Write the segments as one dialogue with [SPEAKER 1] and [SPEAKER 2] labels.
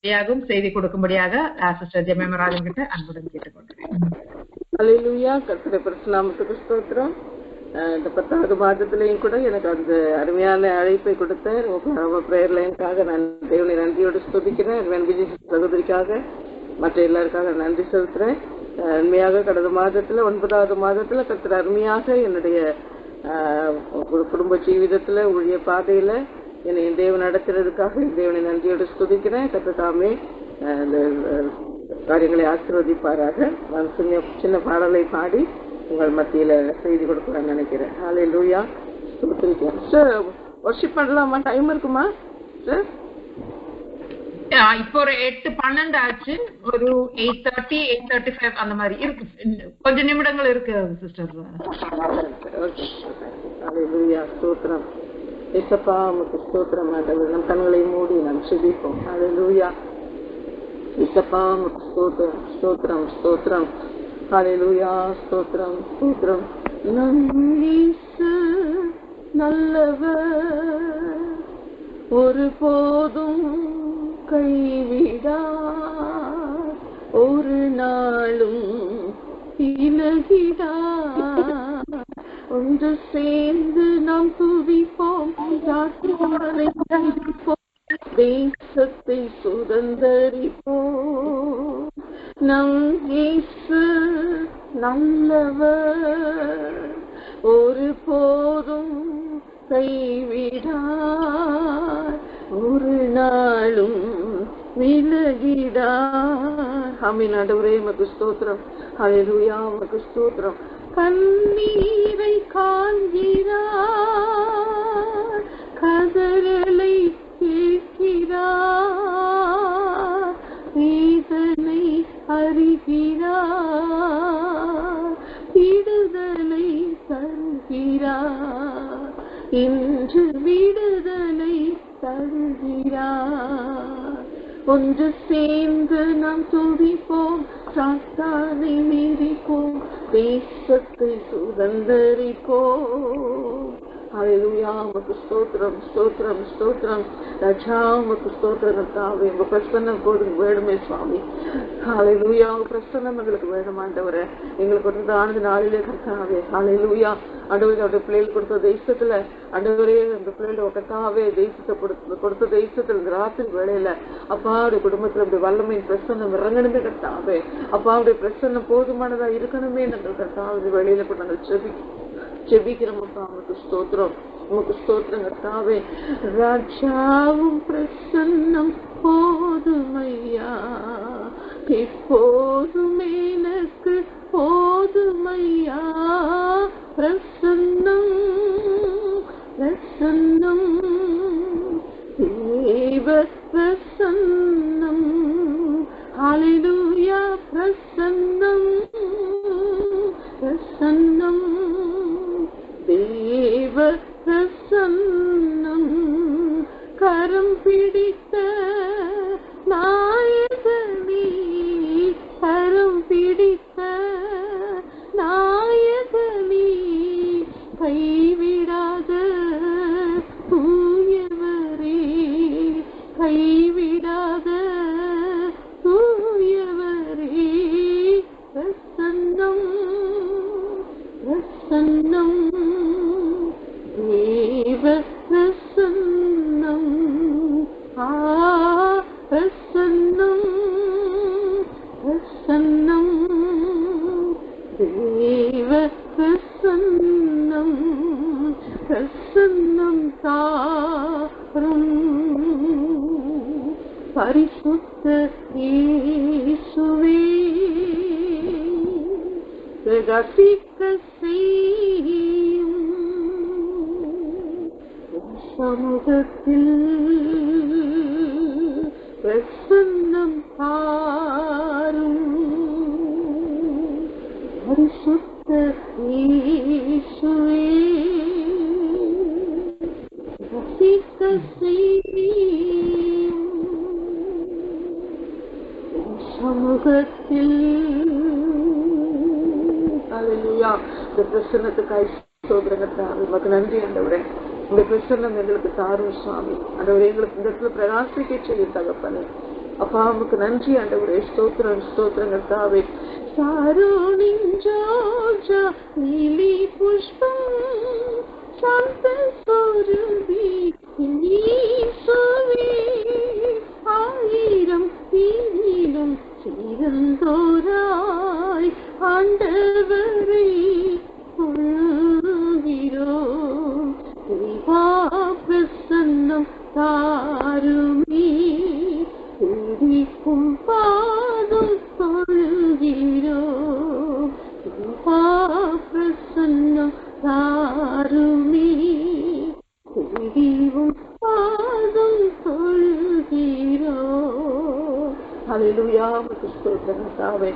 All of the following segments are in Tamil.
[SPEAKER 1] செய்தி கொடுக்கும்படியாக சிஸ்டர் ஜெயமராஜன் கிட்ட அன்புடன் கேட்டுக்கொள்கிறேன்.
[SPEAKER 2] அல்லேலூயா. கர்த்தருடைய பரிசுத்த நாமத்துக்கு ஸ்தோத்திரம். இந்த 10வது மாதத்திலையும் கூட எனக்கு அந்த அருமையான அழைப்பை கொடுத்த பிரேயர் லைனுக்காக நான் தேவனை நன்றியோடு ஸ்துதிக்கிறேன். விஜய் சகோதரிக்காக மற்ற எல்லாருக்காக நன்றி செலுத்துறேன். அருமையாக கடந்த மாதத்துல 9வது மாதத்துல கர்த்தர் அருமையாக என்னுடைய குடும்ப ஜீவிதத்துல ஊழிய பாதையில என்னை தேவன் நடத்துறதுக்காக தேவனை நன்றியோடு ஸ்துதிக்கிறேன். கர்த்தர் இந்த காரியங்களை ஆசீர்வதிப்பாராக. நான் சின்ன பாடலை பாடி உங்கள் மத்தியில செய்தி கொடுக்கலாம்னு நினைக்கிறேன். ஹல்லேலூயா. ஸ்தோத்திரிக்கிறேன். சார் வொர்ஷிப் பண்ணலாமா? டைம் இருக்குமா சார்?
[SPEAKER 1] இப்போ ஒரு 8:12 ஆச்சு. ஒரு 8:30 8:35 அந்த மாதிரி இருக்கு. கொஞ்சம் நிமிடங்கள் இருக்கு சிஸ்டர்.
[SPEAKER 2] ஹல்லேலூயா. ஸ்தோத்திரம். இயேசுப்பா உமக்கு ஸ்தோத்திரம். நம் கண்களை மூடி நாம் ஜெபிப்போம். ஹல்லேலூயா. இயேசுப்பா உமக்கு ஸ்தோத்திரம் ஸ்தோத்திரம் ஸ்தோத்திரம். ஹல்லேலூயா. ஸ்தோத்திரம் ஸ்தோத்திரம். நம் இயேசு நல்லவர், ஒருபோதும் கைவிடார், ஒரு நாளும் விலகிடார். ஒன்று சேர்ந்து நாம் துதிப்போம், தேசத்தை சுதந்தரிப்போம். நம் இயேசு நல்லவர், ஒருபோதும் கைவிடார், ஒரு நாளும் விலகிடார். ஆமென். ஆண்டவரே உமக்கு ஸ்தோத்திரம். ஹல்லேலூயா. உமக்கு ஸ்தோத்திரம். கண்ணீரை காண்கிறார், கதறலை கேட்கிறார், வேதனை அறிகிறார், விடுதலை தருகிறார், இன்று விடுதலை தருகிறார். ஒன்று சேர்ந்து நாம் துதிப்போம், சாத்தானை மீறிப்போம், தேசத்தை சுதந்தரிப்போம். ஹல்லேலூயா. உமக்கு ஸ்தோத்திரம் ஸ்தோத்திரம் ஸ்தோத்திரம். ராஜா உமக்கு ஸ்தோத்திரம். கர்த்தாவே உங்க பிரசன்னம் போதும் வேணுமே சுவாமி. ஹல்லேலூயா. உங்க பிரசன்னம் எங்களுக்கு வேணும் ஆண்டவரே. எங்களுக்கு கொடுத்ததானது நாளிலே கர்த்தாவே. ஹல்லேலூயா. ஆண்டவரே அவருடைய பிள்ளைகள் கொடுத்த தேசத்துல ஆண்டவரே அந்த பிள்ளைகளோட கர்த்தாவே தேசத்தை கொடுத்த தேசத்துல இந்த ராத்திரி வேளையில அப்பா அவருடைய குடும்பத்துல அப்படி வல்லமையின் பிரசன்னம் இறங்கணுமே கர்த்தாவே. அப்பா அவருடைய பிரசன்னம் போதுமானதா இருக்கணுமே நாங்கள் கர்த்தாவே வேளையில கூட நாங்கள் ஜெபிக்கிறோம்ப்பா. உமக்கு ஸ்தோத்திரம் உமக்கு ஸ்தோத்திரம் கர்த்தாவே. ராஜாவும் பிரசன்னம் போதுமையா, எப்போதும் எனக்கு போதுமையா. பிரசன்னம் பிரசன்னம் தேவ பிரசன்னம். ஹல்லேலூயா. பிரசன்னம் பிரசன்னம் தேவ பிரசன்னம். கரம் பிடித்த நாயகனே, கரம் பிடித்த நாயகனே, கைவிடாத தூயவரே, கைவிடாத தூயவரே. பிரசன்னம் பிரசன்னம் தேவ பிரசன்னம். பிரசன்னம் பிரசன்னம் தேவ பிரசன்னம். பிரசன்னம் தாரும் பரிசுத்த இயேசுவே, பிரகாசிக்க செய்யும் சமூகத்தில். பிரசன்னம் தாரும் பரிசுத்த இயேசுவே, பிரகாசிக்க செய்யும் சமூகத்தில். ஹல்லேலூயா. இந்த பிரசன்னத்துக்காய் ஸ்தோத்திரங்கத்தாவே உமக்கு நன்றி ஆண்டவரே. இந்த பிரசன்னம் எங்களுக்கு தாரும் சுவாமி. ஆண்டவரே எங்களுக்கு இந்த இடத்துல பிரகாசிக்க செய்ய தகப்பனே. அப்பா உமக்கு நன்றி ஆண்டவரே. ஸ்தோத்திரம் ஸ்தோத்திரம் கர்த்தாவே. சாரோனின் ஜோஜா நீலி புஷ்பம் சாந்த சொருவி நீசுவே ஆயிரம் தீயிலும் சிறந்தோராய் ஆண்டவரை கொள்கிறோம். தேவா பிரசன்னம் தாருமே துதிக்கும் பாதம் கொள்கிறோம். தேவா பிரசன்னம் தாருமே துதிக்கும் பாதம் கொள்கிறோம். ஹல்லேலூயா. உமக்கு ஸ்தோத்திரம் கர்த்தாவே.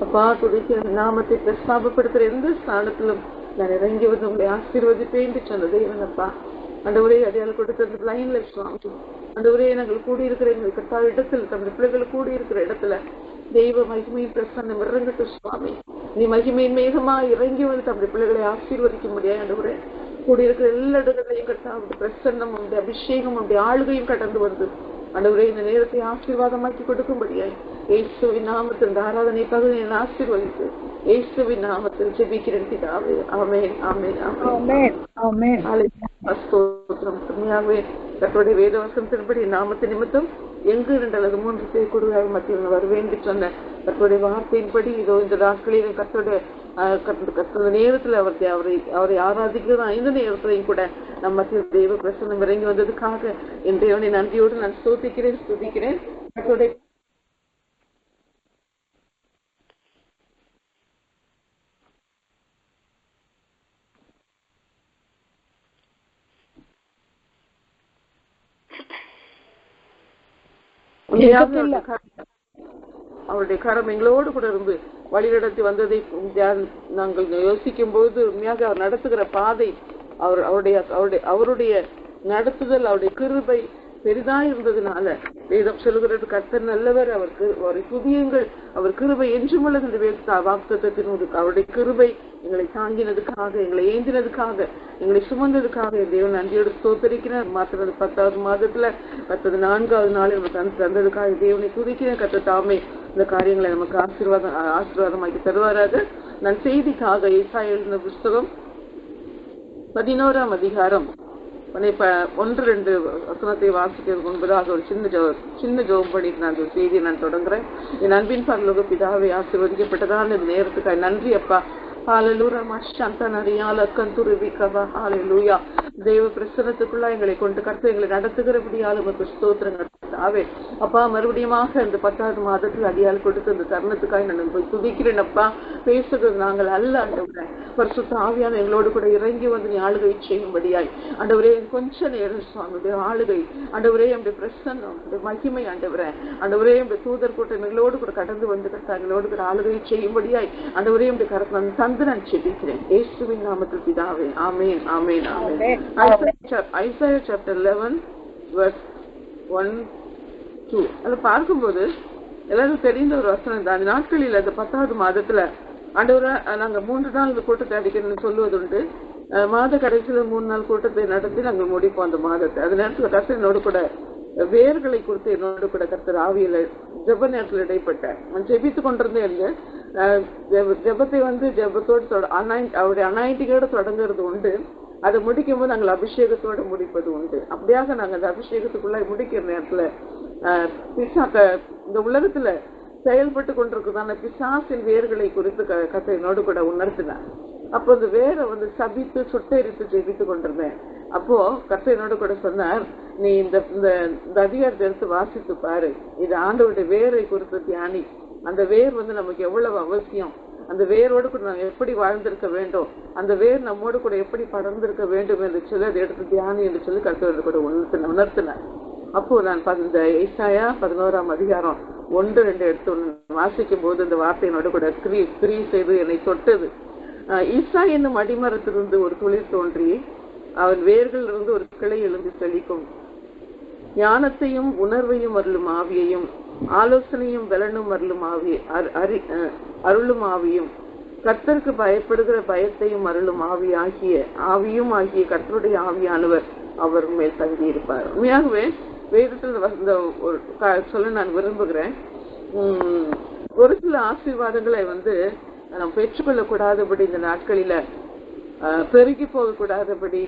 [SPEAKER 2] அப்பா துதிக்கிற நாமத்தை பிரஸ்தாபப்படுத்துற எந்த ஸ்தானத்திலும் நான் இறங்கி வந்து உங்களை ஆசீர்வதிப்பேன் என்று சொன்ன தேவனப்பா. ஆண்டவரே அடையாளம் கொடுத்தது லைன்ல சுவாமி. ஆண்டவரே நாங்கள் கூடியிருக்கிற எங்கள் கட்டாய இடத்துல தம்முடைய பிள்ளைகள் கூடியிருக்கிற இடத்துல தெய்வ மகிமையின் பிரசன்னம் இறங்கட்டும் சுவாமி. நீ மகிமையின் மேகமா இறங்கி வந்து தம்முடைய பிள்ளைகளை ஆசீர்வதிக்க முடியாது. ஆண்டவரே கூடியிருக்கிற எல்லா இடங்களையும் கட்டாவுடைய பிரசன்னம் உடைய அபிஷேகம் உடைய ஆளுகையும் கடந்து வருது. ஆண்டவரே இந்த நேரத்தை ஆசீர்வாதமாக்கி கொடுக்கும்படியாய் இயேசுவின் நாமத்தில் இந்த ஆராதனை பகுதியை ஆசீர்வதித்து இயேசுவின் நாமத்தில் ஜெபிக்கிறேன் பிதாவே. ஆமென் ஆமென் ஆமென் ஆமென். ஸ்தோத்திரம். உண்மையாகவே கர்த்தருடைய வேத வசனத்தின்படி நாமத்து நிமித்தம் எங்கு 2 அல்லது 3 பேர் கூடுதலாக மத்தியில் வருவேன் என்று சொன்ன கர்த்தருடைய வார்த்தையின்படி இதோ இந்த நாட்களில் கர்த்தருடைய நேரத்தில் அவரை ஆராதிக்கிறது 5 நேரத்திலையும் கூட நம் மத்தியில் தெய்வ பிரசன்னம் இறங்கி வந்ததுக்காக என் தேவனை நன்றியோடு நான் ஸ்துதிக்கிறேன். கர்த்தருடைய அவருடைய கரம் எங்களோடு கூட இருந்து வழிநடத்தி வந்ததை நாங்கள் யோசிக்கும் போது உண்மையாக அவர் நடத்துகிற பாதை அவருடைய நடத்துதல் அவருடைய கிருபை பெரிதா இருந்ததுனால வேதம் சொல்லுகிறது கர்த்தர் நல்லவர், அவரை துதியுங்கள், அவர் கிருபை என்றும் உள்ளது என்று வாக்குத்தத்தத்தினோடு அவருடைய கிருபை எங்களை தாங்கினதுக்காக எங்களை ஏந்தினதுக்காக எங்களை சுமந்ததுக்காக தேவன் நன்றியோடு ஸ்தோத்தரிக்கிறார். மாத்திரம் 10வது மாதத்துல 4வது நாள் நமக்கு தந்ததுக்காக தேவனை துதிக்கிறேன். கர்த்தர் தாமே இந்த காரியங்களை நமக்கு ஆசீர்வாதமாக்கி தருவாராக. நான் செய்திக்காக ஏசாயா எழுதின புஸ்தகம் 11ஆம் அதிகாரம் 1-2 வசனத்தை வாசிக்கிறதுக்கு முன்பதாக ஒரு சின்ன ஜெபம் பண்ணிட்டு நான் அந்த செய்தியை நான் தொடங்குறேன். என் அன்பின் பரலோக பிதாவை ஆசீர்வதிக்கப்பட்டதான இந்த நேரத்துக்காக நன்றி அப்பா. ஹல்லேலூயா. ஹல்லேலூயா. தெய்வ பிரசன்னத்துக்குள்ள எங்களை கொண்டு கர்த்தர் எங்களை நடத்துகிறபடியால் உமக்கு ஸ்தோத்திரங்கள் ஆவே அப்பா. மறுபடியுமாக இந்த 10வது மாதத்தில் அடியால் கொடுத்து அந்த தருணத்துக்காக நான் போய் துதிக்கிறேன் அப்பா. பேசுகிறது நாங்கள் அல்ல ஆண்டவரே, பரிசுத்த ஆவியான எங்களோடு கூட இறங்கி வந்து நீ ஆளுகை செய்யும்படியாய் ஆண்டவரே கொஞ்ச நேரம் சுவாமியுடைய ஆளுகை ஆண்டவரே நம்முடைய பிரசன்னம் மகிமை ஆண்டவரே நம்முடைய தூதர் கூட்டம் எங்களோடு கூட கடந்து வந்து எங்களோடு கூட ஆளுகை செய்யும்படியாய் ஆண்டவரே நம்முடைய கருத்து நான் தந்து நான் செபிக்கிறேன் இயேசுவின் நாமத்தில் பிதாவே. Amen amen amen. Isaiah chapter 11 verse 1-2 அதை பார்க்கும்போது எல்லாரும் தெரிந்த ஒரு வசனம் தான். அந்த நாட்களில் அந்த 10வது மாதத்துல ஆண்டவரே நாங்க 3 நாள் இந்த கூட்டத்தை அடிக்கணும்னு சொல்லுவதுண்டு. மாத கடைசியில 3 நாள் கூட்டத்தை நடத்தி நாங்கள் முடிப்போம் அந்த மாதத்தை. அது நேரத்துல கர்த்தர் என்னோடு கூட வேர்களை கொடுத்து என்னோடு கூட கர்த்தர் ஆவியில ஜெப நேரத்தில் இடைப்பட்ட நான் ஜெபித்து கொண்டிருந்தேன். ஜெபத்தை ஜெபத்தோடு அவருடைய அனாயிட்டியோட தொடங்குறது உண்டு. அதை முடிக்கும் போது நாங்கள் அபிஷேகத்தோடு முடிப்பது உண்டு. அப்படியாக நாங்கள் அந்த அபிஷேகத்துக்குள்ள முடிக்கிற நேரத்துல இந்த உலகத்துல செயல்பட்டு கொண்டிருக்குதான பிசாசின் வேர்களை குறித்து கர்த்தர் என்னோடு கூட உணர்த்தினார். அப்போ அந்த வேரை சபித்து சுட்டெரித்து ஜெபித்து கொண்டிருந்தேன். அப்போ கர்த்தர் என்னோட கூட சொன்னார், நீ இந்த அதிகாரத்தை எடுத்து வாசித்து பாரு, இது ஆண்டவருடைய வேரை குறித்து தியானி. அந்த வேர் நமக்கு எவ்வளவு அவசியம், அந்த வேரோடு கூட நாம் எப்படி வாழ்ந்திருக்க வேண்டும், அந்த வேர் நம்மோடு கூட எப்படி படர்ந்திருக்க வேண்டும் என்று சொல்லி அதை எடுத்து தியானி என்று சொல்லி கர்த்தரோடு கூட உணர்த்தினார். அப்போ நான் இந்த ஏசாயா 11ஆம் அதிகாரம் 1-2 எடுத்து வாசிக்கும் போது இந்த வார்த்தையினோடு கூட கிரி செய்து என்னை தொட்டது. ஈசா என்னும் அடிமரத்திலிருந்து ஒரு துளிர் தோன்றி அவன் வேர்கள் இருந்து ஒரு கிளை எழுந்து செழிக்கும். ஞானத்தையும் உணர்வையும் அருளும் ஆவியையும் ஆலோசனையும் பலனும் அருளும் ஆவியும் கர்த்தருக்கு பயப்படுகிற பயத்தையும் அருளும் ஆவியும் ஆகிய கர்த்தருடைய ஆவியானவர் அவர் மேல் தங்கி இருப்பார். உண்மையாகவே வேதத்தில் சொல்ல நான் விரும்புகிறேன். ஒரு சில ஆசீர்வாதங்களை நாம் பெற்றுக்கொள்ள கூடாதபடி, இந்த நாட்களில பெருகி போக கூடாதபடி,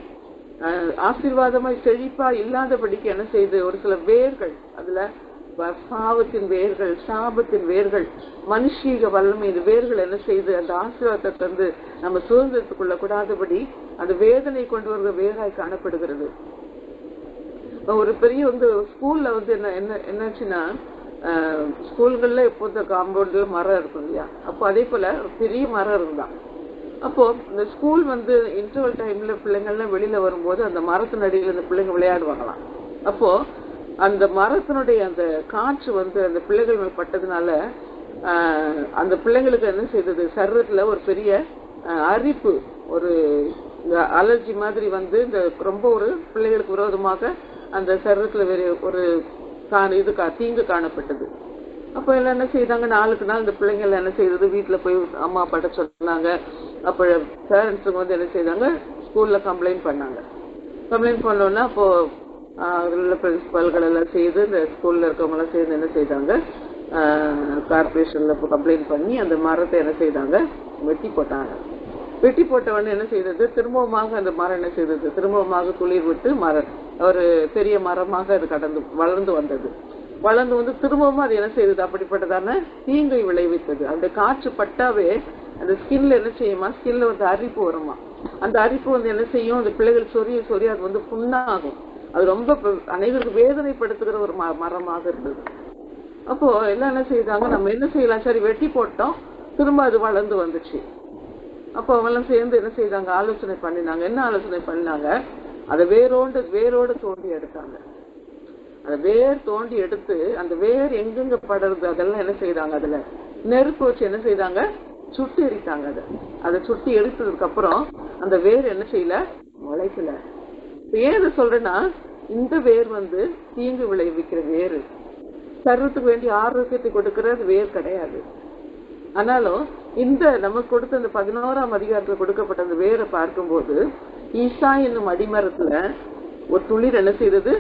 [SPEAKER 2] ஆசீர்வாதமாய் செழிப்பா இல்லாதபடிக்கு என்ன செய்து ஒரு சில வேர்கள், அதுல பாவத்தின் வேர்கள், சாபத்தின் வேர்கள், மனுஷீக வல்லமை வேர்கள் என்ன செய்து அந்த ஆசீர்வாதத்தை நம்ம சுதந்திரத்துக் கொள்ள கூடாதபடி அந்த வேதனை கொண்டு வருகிற வேராய் காணப்படுகிறது. ஒரு பெரிய ஸ்கூல்ல என்னாச்சுன்னா, ஸ்கூல்கள்ல எப்போ காம்பவுண்ட்ல மரம் இருக்கும் இல்லையா, அப்போ அதே போல பெரிய மரம் இருந்தா, அப்போ இந்த ஸ்கூல் இன்டர்வல் டைம்ல பிள்ளைங்கள்லாம் வெளியில வரும்போது அந்த மரத்தின் அடியில் அந்த பிள்ளைங்க விளையாடுவாங்களாம். அப்போ அந்த மரத்தினுடைய அந்த காற்று அந்த பிள்ளைகள் மேல் பட்டதுனால அந்த பிள்ளைங்களுக்கு என்ன செய்தது, சரீரத்துல ஒரு பெரிய அரிப்பு, ஒரு அலர்ஜி மாதிரி இந்த ரொம்ப ஒரு பிள்ளைகளுக்கு விரோதமாக அந்த சரீரத்துல வேற ஒரு தீங்கு காணப்பட்டது. அப்ப எல்லாம் என்ன செய்தாங்க, நாளுக்கு நாள் இந்த பிள்ளைங்க என்ன செய்தது, வீட்டுல போய் அம்மா அப்பாட்ட சொன்னாங்க. அப்ப பேரண்ட்ஸுங்க என்ன செய்தாங்க, ஸ்கூல்ல கம்ப்ளைண்ட் பண்ணாங்க. கம்ப்ளைண்ட் பண்ணோன்னா அப்போ பிரின்சிபால்கள் எல்லாம் செய்து, இந்த ஸ்கூல்ல இருக்கவங்க எல்லாம் சேர்ந்து என்ன செய்தாங்க, கார்பரேஷன்ல கம்ப்ளைண்ட் பண்ணி அந்த மரத்தை என்ன செய்தாங்க, வெட்டி போட்டாங்க. வெட்டி போட்டவொடனே என்ன செய்தது, திரும்பவுமாக அந்த மரம் என்ன செய்தது, திரும்பவுமாக துளிர் விட்டு ஒரு பெரிய மரமாக அது வளர்ந்து வந்தது. வளர்ந்து திரும்பவும் அது என்ன செய்தது, அப்படிப்பட்டதான தீங்கை விளைவித்தது. அந்த காற்று பட்டாவே அந்த ஸ்கின்ல என்ன செய்யுமா, ஸ்கின்ல அரிப்பு வருமா. அந்த அரிப்பு என்ன செய்யும், அந்த பிள்ளைகள் சொரிய அது புண்ணாகும். அது ரொம்ப அனைவருக்கு வேதனைப்படுத்துகிற ஒரு மரமாக இருந்தது. அப்போ எல்லாம் என்ன செய்தாங்க, நம்ம என்ன செய்யலாம், சரி வெட்டி போட்டோம், திரும்ப அது வளர்ந்து வந்துச்சு. அப்போ அவங்கெல்லாம் சேர்ந்து என்ன செய்தாங்க, ஆலோசனை பண்ணினாங்க. என்ன ஆலோசனை பண்ணினாங்க, அதை வேரோடு தோண்டி எடுத்தாங்க. அந்த வேர் தோண்டி எடுத்து அந்த வேர் எங்கெங்க படருது அதெல்லாம் என்ன செய்தாங்க, அதுல நெருப்பு வச்சு என்ன செய்தாங்க, சுட்டி எரித்தாங்க. அதை சுட்டி எடுத்ததுக்கு அப்புறம் அந்த வேர் என்ன செய்யல, முளைக்கல. ஏது சொல்றேன்னா, இந்த வேர் தீங்கு விளைவிக்கிற வேறு, சரீரத்துக்கு வேண்டிய ஆரோக்கியத்தை கொடுக்கிற வேர் கிடையாது. ஆனாலும் இந்த நமக்கு கொடுத்த அந்த 11ஆம் அதிகாரத்துல கொடுக்கப்பட்ட அந்த வேரை பார்க்கும்போது, ஈசா என்னும் அடிமரத்துல ஒரு துளிர் என்ன செய்தது,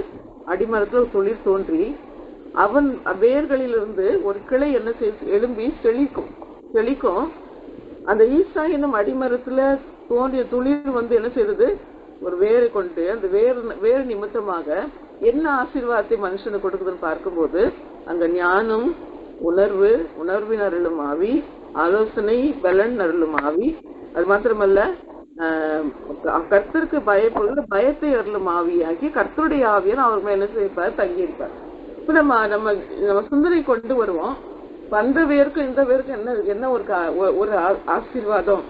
[SPEAKER 2] அடிமரத்துல ஒரு துளிர் தோன்றி அவன் வேர்களிலிருந்து ஒரு கிளை என்ன எழும்பி செழிக்கும். அந்த ஈசா என்னும் அடிமரத்துல தோன்றிய துளிர் என்ன செய்தது, ஒரு வேரை கொண்டு அந்த வேறு நிமித்தமாக என்ன ஆசீர்வாதத்தை மனுஷனுக்கு கொடுக்குதுன்னு பார்க்கும்போது, அங்க ஞானம், உணர்வின் அருளும் ஆவி, ஆலோசனை, பலன் அருளும் ஆவி, அது மாத்திரமல்ல கர்த்தருக்கு பயப்படுகிற பயத்தை அருளும் ஆவியாகி கர்த்தருடைய ஆவியான அவர் மேல என்ன செய்வார், தங்கியிருப்பார். இப்ப நம்ம சிந்தனை கொண்டு வருவோம், அந்த வேருக்கு இந்த வேருக்கு என்ன ஒரு ஆசீர்வாதம்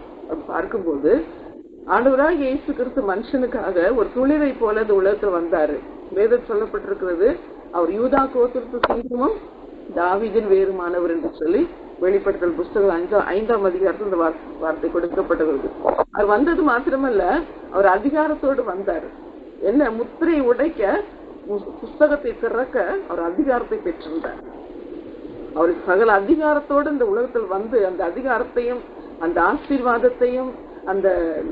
[SPEAKER 2] பார்க்கும்போது, ஆண்டவராக இயேசு கிறிஸ்து மனுஷனுக்காக ஒரு துளிரை போல அந்த உலகத்துல வந்தாரு. வேதம் சொல்லப்பட்டிருக்கிறது, அவர் யூதா கோத்திரத்து சிங்கமும் தாவீதின் வேறுமானவர் என்று சொல்லி வெளிப்படுத்தல் புஸ்தகம் 5ஆம் அதிகாரத்தில் இந்த வார்த்தை கொடுக்கப்பட்டது. அவர் வந்தது மாத்திரமல்ல, அவர் அதிகாரத்தோடு வந்தார். என்ன, முத்திரை உடைக்க, புஸ்தகத்தை திறக்க அவர் அதிகாரத்தை பெற்றிருந்தார். அவர் சகல அதிகாரத்தோடு இந்த உலகத்தில் அந்த அதிகாரத்தையும் அந்த ஆசீர்வாதத்தையும் அந்த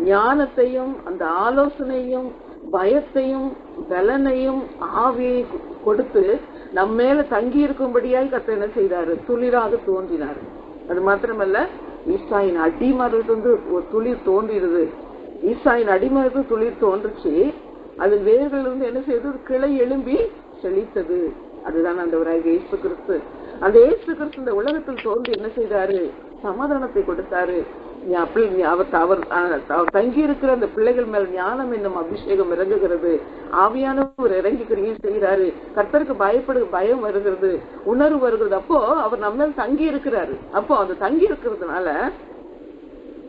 [SPEAKER 2] ஞானத்தையும் அந்த ஆலோசனையும் பயத்தையும் பலனையும் ஆவியை கொடுத்து நம்ம மேல தங்கி இருக்கும்படியாய் கர்த்தர் என்ன செய்தாரு, துளிராக தோன்றினார். அது மாத்திரமல்ல, ஈசாயின் அடிமரத்து ஒரு துளிர் தோன்றிடுது. ஈசாயின் அடிமரத்து துளிர் தோன்றுச்சு, அது வேர்கள் என்ன செய்தது, ஒரு கிளை எழும்பி செழித்தது. அதுதான் அந்த இயேசு கிறிஸ்து. அந்த இயேசு கிறிஸ்து இந்த உலகத்தில் தோன்றி என்ன செய்தாரு, சமாதானத்தை கொடுத்தாரு. அவர் தங்கி இருக்கிற அந்த பிள்ளைகள் மேல் ஞானம் என்னும் அபிஷேகம் இறங்குகிறது. ஆவியானவர் இறங்கி செய்கிறாரு. கர்த்தருக்கு பயம் வருகிறது, உணர்வு வருகிறது. அப்போ அவர் நம்ம தங்கி இருக்கிறாரு. அப்போ அந்த தங்கி இருக்கிறதுனால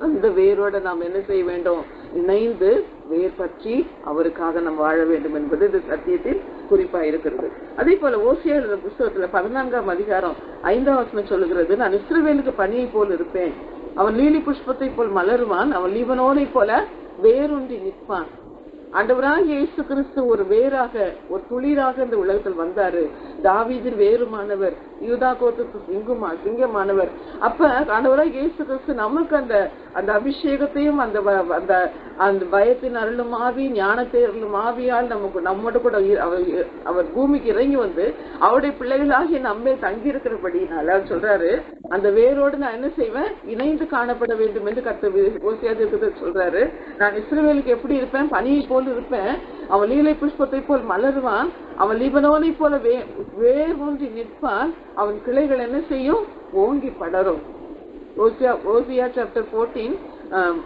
[SPEAKER 2] அந்த வேரோட நாம் என்ன செய்ய வேண்டும், இணைந்து வேர் பற்றி அவருக்காக நாம் வாழ வேண்டும் என்பது இந்த சத்தியத்தில் குறிப்பா இருக்கிறது. அதே போல ஓசியா எழுதின புஸ்தகத்துல 14ஆம் அதிகாரம் 5ஆம் வசனம் சொல்லுகிறது, நான் இஸ்ரவேலுக்கு பனியை போல் இருப்பேன், அவன் லீலி புஷ்பத்தை போல் மலருவான், அவன் லீபனோனை போல வேரூன்றி நிற்பான். ஆண்டவராக இயேசு கிறிஸ்து ஒரு வேராக ஒரு துளிராக இந்த உலகத்தில் வந்தாரு. தாவீதின் வேறுமானவர், யூதா கோத்திரத்து சிங்கமானவர். அப்ப ஆண்டவராய் இயேசு கிறிஸ்து நமக்கு அந்த அந்த அபிஷேகத்தையும் அந்த அந்த பயத்தின் அருளும் ஆவி, ஞானத்தை அருளும் ஆவியால் நமக்கு நம்மோட கூட அவர் பூமிக்கு இறங்கி வந்து அவருடைய பிள்ளைகளாகி நம்மே தங்கி இருக்கிறபடினால அவர் சொல்றாரு, அந்த வேரோடு நான் என்ன செய்வேன், இணைந்து காணப்பட வேண்டும் என்று கர்த்தர் சொல்றாரு. நான் இஸ்ரவேலுக்கு எப்படி இருப்பேன், பனியை போல் இருப்பேன். அவன் லீலை புஷ்பத்தை போல் மலருவான். அவன் லீபனோனை போல வேர் ஊன்றி நிற்பான். அவன் கிளைகள் என்ன செய்யும், ஓங்கி படரும். ஓசியா சாப்டர் 14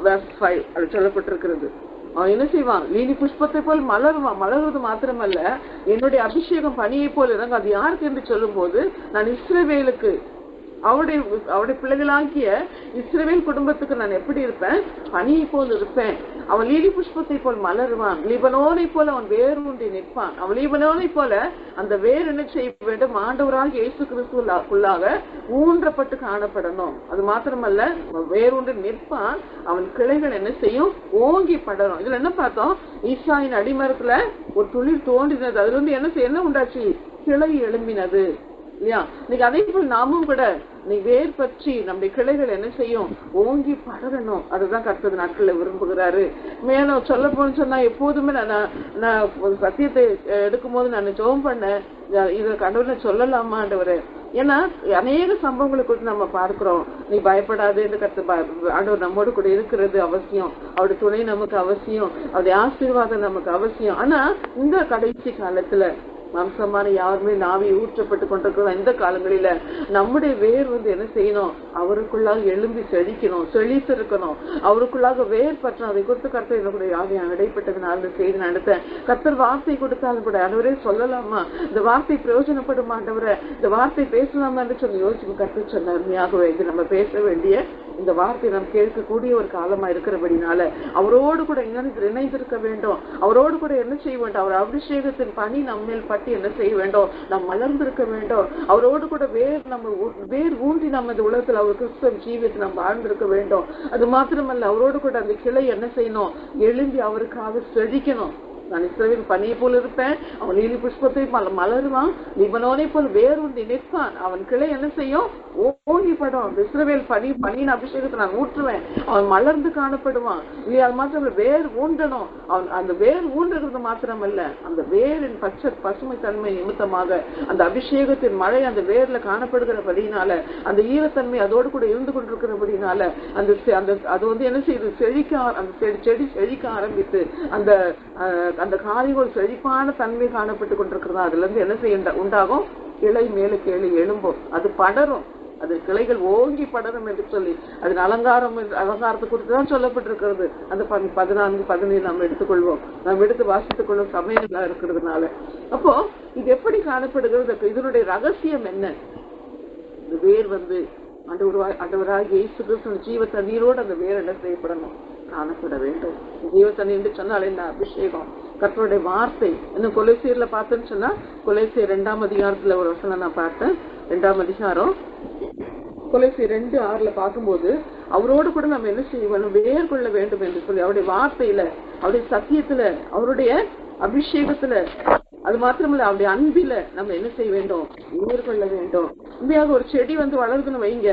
[SPEAKER 2] verse 5 அது சொல்லப்பட்டிருக்கிறது. அவன் என்ன செய்வான், லீலி புஷ்பத்தை போல் மலருவான். மலர்வது மாத்திரமல்ல, என்னுடைய அபிஷேகம் பனியை போல் இறங்க. அது யாருக்கு என்று சொல்லும் போது, நான் இஸ்ரவேலுக்கு அவருடைய பிள்ளைகளாகிய இஸ்ரவேல் குடும்பத்துக்கு நான் எப்படி இருப்பேன், பனியை போல் இருப்பேன். அவன் லீலி புஷ்பத்தை போல் மலருவான். லீபனோனை போல அவன் வேர் ஊன்றி நிற்பான். அவன் லீபனோனை போல அந்த வேர் என்ன செய்ய வேண்டும், ஆண்டவராக இயேசு கிறிஸ்துவுக்குள்ளாக ஊன்றப்பட்டு காணப்படணும். அது மாத்திரமல்ல, வேர் ஊன்றி நிற்பான். அவன் கிளைகள் என்ன செய்யும், ஓங்கி படரும். இதுல என்ன பார்த்தோம், ஈசாயின் அடிமரத்துல ஒரு துளிர் தோன்றினது. அதுல இருந்து என்ன உண்டாச்சு, கிளை எழும்பினது இல்லையா? இன்னைக்கு அதே போல் நாமும் கூட நீ வேர் பற்றி நம்முடைய கிளைகள் என்ன செய்யும், ஓங்கி படரணும். அதுதான் கர்த்தர் நாட்கள்ல விரும்புகிறாரு. மேலும் சொல்ல போன்னு சொன்னா, எப்போதுமே நான் சத்தியத்தை எடுக்கும் போது நான் ஜெபம் பண்ணேன், இதை கடவுளை சொல்லலாமா ஆண்டவரே. ஏன்னா அநேக சம்பவங்களை குறித்து நம்ம பார்க்கிறோம். நீ பயப்படாது என்று கர்த்தர் ஆண்டவர் நம்மோடு கூட இருக்கிறது அவசியம். அவருடைய துணை நமக்கு அவசியம். அவருடைய ஆசீர்வாதம் நமக்கு அவசியம். ஆனா இந்த கடைசி காலத்துல மாம்சமான யாருமே நாவி ஊற்றப்பட்டு கொண்டிருக்கிற இந்த காலங்களில நம்முடைய வேர் என்ன செய்யணும், அவருக்குள்ளாக எழும்பி செழிக்கணும், செழித்திருக்கணும், அவருக்குள்ளாக வேர் பற்றணும். அதை குறித்து கர்த்தர் என்னுடைய ஆவியான இடைப்பட்டதுனால செய்தி நடத்தேன். கர்த்தர் வார்த்தை கொடுத்தாலும் கூட ஆண்டவரே சொல்லலாமா, இந்த வார்த்தை பிரயோஜனப்படும் ஆண்டவரை, இந்த வார்த்தை பேசலாமா என்று சொல்லி யோசிச்சு கர்த்தர் சொன்ன அருமையாகவே இது நம்ம பேச வேண்டிய இந்த வார்த்தை நாம் கேட்கக்கூடிய ஒரு காலமா இருக்கிறபடினால அவரோடு கூட இணைந்திருக்க வேண்டும். அவரோடு கூட என்ன செய்ய வேண்டும், அவர் அபிஷேகத்தின் பணி நம்மேல் பட்டி என்ன செய்ய வேண்டும், நாம் மலர்ந்திருக்க வேண்டும். அவரோடு கூட வேர் ஊன்றி நம்ம இந்த உலகத்தில் அவர் கிறிஸ்தவ ஜீவியத்தை நாம் வாழ்ந்திருக்க வேண்டும். அது மாத்திரமல்ல, அவரோடு கூட அந்த கிளை என்ன செய்யணும், எழும்பி அவருக்காக செழிக்கணும். நான் இஸ்ரவேல் பனியை போல் இருப்பேன். அவன் லீலி புஷ்பத்தை மலருவான். லீபனோனை போல் வேர் ஊன்றி நிற்பான். அவன் கிளை என்ன செய்யும், ஓங்கி படும். இஸ்ரவேல் பனியின் அபிஷேகத்தை நான் ஊற்றுவேன். அவன் மலர்ந்து காணப்படுவான். இல்லையா? அது மாத்திரம் வேர் ஊன்றணும். அவன் அந்த வேர் ஊன்றுகிறது மாத்திரமல்ல, அந்த வேரின் பசுமை தன்மை நிமித்தமாக அந்த அபிஷேகத்தின் மழை அந்த வேர்ல காணப்படுகிறபடினால, அந்த ஈரத்தன்மை அதோடு கூட இருந்து கொண்டிருக்கிறபடினால அது என்ன செய்யுது, அந்த செடி செழிக்க ஆரம்பித்து அந்த காரிகள் செழிப்பான தன்மை காணப்பட்டு கொண்டிருக்கிறதா. அதுல இருந்து என்ன செய்ய உண்டாகும், கிளை மேலே கேளு எழும்பும். அது படரும். அது கிளைகள் ஓங்கி படரும் என்று சொல்லி அதன் அலங்காரத்தை குறித்து தான் சொல்லப்பட்டிருக்கிறது. அந்த 14, 17 நம்ம எடுத்துக்கொள்வோம். நம்ம எடுத்து வாசித்துக் கொள்ளும் சமயம் இருக்கிறதுனால. அப்போ இது எப்படி காணப்படுகிறது, இதனுடைய ரகசியம் என்ன? இந்த வேர் ஆண்டவராகிய இயேசு கிறிஸ்து ஜீவ தண்ணீரோடு அந்த வேர் என்ன செய்யப்படணும், காணப்பட வேண்டும். ஜீவ தண்ணி என்று சொன்னால் என்ன, அபிஷேகம், கர்த்தருடைய வார்த்தை. இன்னும் கொலைசீர்ல பார்த்தேன்னு சொன்னா, கொலைசீர் 2ஆம் அதிகாரத்துல ஒரு வசனம் நான் பார்த்தேன். 2ஆம் அதிகாரம் கொலைசீர் 2:6 பார்க்கும்போது அவரோடு கூட நம்ம என்ன செய்யணும், வேர் கொள்ள வேண்டும் என்று சொல்லி அவருடைய வார்த்தையில, அவருடைய சத்தியத்துல, அவருடைய அபிஷேகத்துல, அது மாத்திரமல்ல அவருடைய அன்பில நம்ம என்ன செய்ய வேண்டும், வேர் கொள்ள வேண்டும். உண்மையாக ஒரு செடி வளருதுன்னு வைங்க,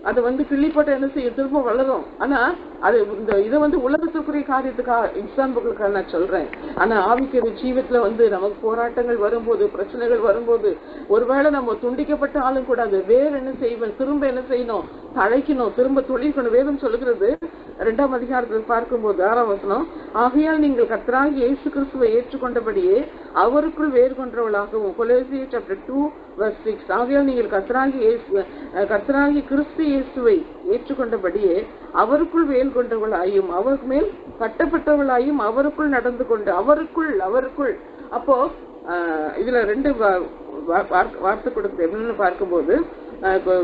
[SPEAKER 2] அது கிள்ளிப்பட்ட என்ன செய்ய திரும்ப வளரும். ஆனா அது இதை உலகத்துக்குரிய காரியத்துக்காக எக்ஸாம்பிளுக்காக நான் சொல்றேன். ஆனா ஆவிக்குரிய ஜீவத்துல நமக்கு போராட்டங்கள் வரும்போது, பிரச்சனைகள் வரும்போது, ஒருவேளை நம்ம துண்டிக்கப்பட்ட ஆளும் கூட அது வேறு என்ன செய்வேன், திரும்ப என்ன செய்யணும், தழைக்கணும், திரும்ப துளிக்கணும். வேதம் சொல்லுகிறது 2ஆம் அதிகாரத்தில் பார்க்கும்போது 6ஆம் வசனம், ஆகையால் நீங்கள் கர்த்தராகிய இயேசு கிறிஸ்துவை ஏற்றுக்கொண்டபடியே அவருக்குள் வேறு கொண்டவளாகவும். கொலோசியர் chapter 2 verse 6, ஆகையால் நீங்கள் கர்த்தராகிய கிறிஸ்து இயேசுவை ஏற்றுக்கொண்டபடியே அவருக்குள் வேல் கொண்டவளாயும் அவருக்கு மேல் கட்டப்பட்டவளாயும் அவருக்குள் நடந்து கொண்டு அவருக்குள். அப்போ இதுல 2 வார்த்தை கொடுத்து என்னன்னு பார்க்கும்போது,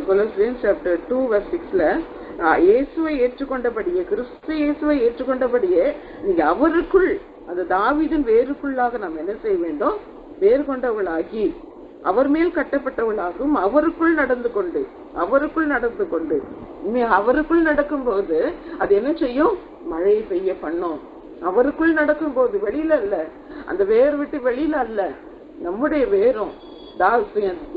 [SPEAKER 2] கொலோசியர் chapter 2 verse 6ல இயேசுவை ஏற்றுக்கொண்டபடியே, கிறிஸ்து இயேசுவை ஏற்றுக்கொண்டபடியே நீங்க அவருக்குள், அந்த தாவீதின் வேருக்குள்ளாக நாம் என்ன செய்ய வேண்டும், வேறு கொண்டவளாகி அவர் மேல் கட்டப்பட்டவளாகவும் அவருக்குள் நடந்து கொண்டு அவருக்குள் நடக்கும் போது அது என்ன செய்யும், மழையை பெய்ய பண்ணும். அவருக்குள் நடக்கும் போது, வெளியில அல்ல, அந்த வேர் விட்டு வெளியில அல்ல, நம்முடைய வேரும்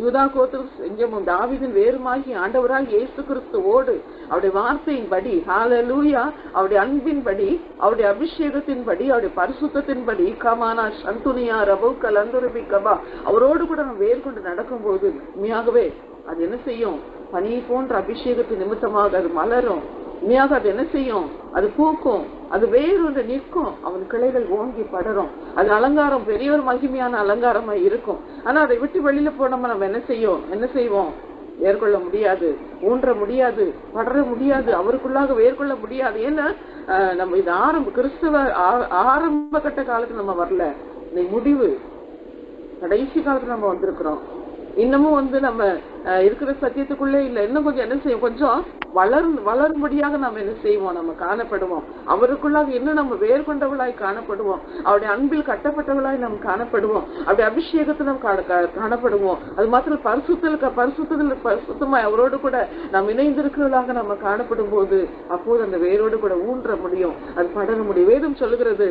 [SPEAKER 2] யூதா கோத்திர செஞ்சமும் தாவீதின் வேறுமாகி ஆண்டவராக இயேசு கிறிஸ்துவோடு அவருடைய வார்த்தையின்படி ஹல்லேலூயா அவருடைய அன்பின்படி அவருடைய அபிஷேகத்தின்படி அவருடைய பரிசுத்தத்தின்படி கமானா சந்துனியா ரபௌக்க லந்துருபி கபா அவரோடு கூட நம்ம வேர் கொண்டு நடக்கும் போது உண்மையாகவே அது என்ன செய்யும்? பனி போன்ற அபிஷேகத்தின் நிமித்தமாக அது மலரும். உண்மையாக அது என்ன செய்யும்? அது பூக்கும், அது வேறொன்று நிற்கும், அவன் கிளைகள் ஓங்கி படரும். அது அலங்காரம், பெரிய ஒரு மகிமையான அலங்காரமா இருக்கும். ஆனா அதை விட்டு வெளியில போனோம்னா நம்ம என்ன செய்வோம்? வேர்கொள்ள முடியாது, ஊன்ற முடியாது, படர முடியாது, அவருக்குள்ளாக வேர்கொள்ள முடியாது. ஏன்னா நம்ம இது கிறிஸ்தவ ஆரம்ப கட்ட காலத்துல நம்ம வரல, இந்த முடிவு கடைசி காலத்துல நம்ம வந்திருக்கிறோம். இன்னமும் நம்ம இருக்கிற சத்தியத்துக்குள்ளே இல்ல. இன்னும் கொஞ்சம் என்ன செய்யும்? கொஞ்சம் வளரும்படியாக நம்ம என்ன செய்வோம்? நம்ம காணப்படுவோம். அவருக்குள்ளாக இன்னும் நம்ம வேர் கொண்டவளாய் காணப்படுவோம். அவருடைய அன்பில் கட்டப்பட்டவளாய் நாம் காணப்படுவோம். அவருடைய அபிஷேகத்தை நாம் காணப்படுவோம். அது மாத்திரம் பரிசுத்தமாய் அவரோடு கூட நாம் இணைந்திருக்கிறவர்களாக நம்ம காணப்படும் போது அப்போது அந்த வேரோடு கூட ஊன்ற முடியும், அது படர முடியும். வேதம் சொல்லுகிறது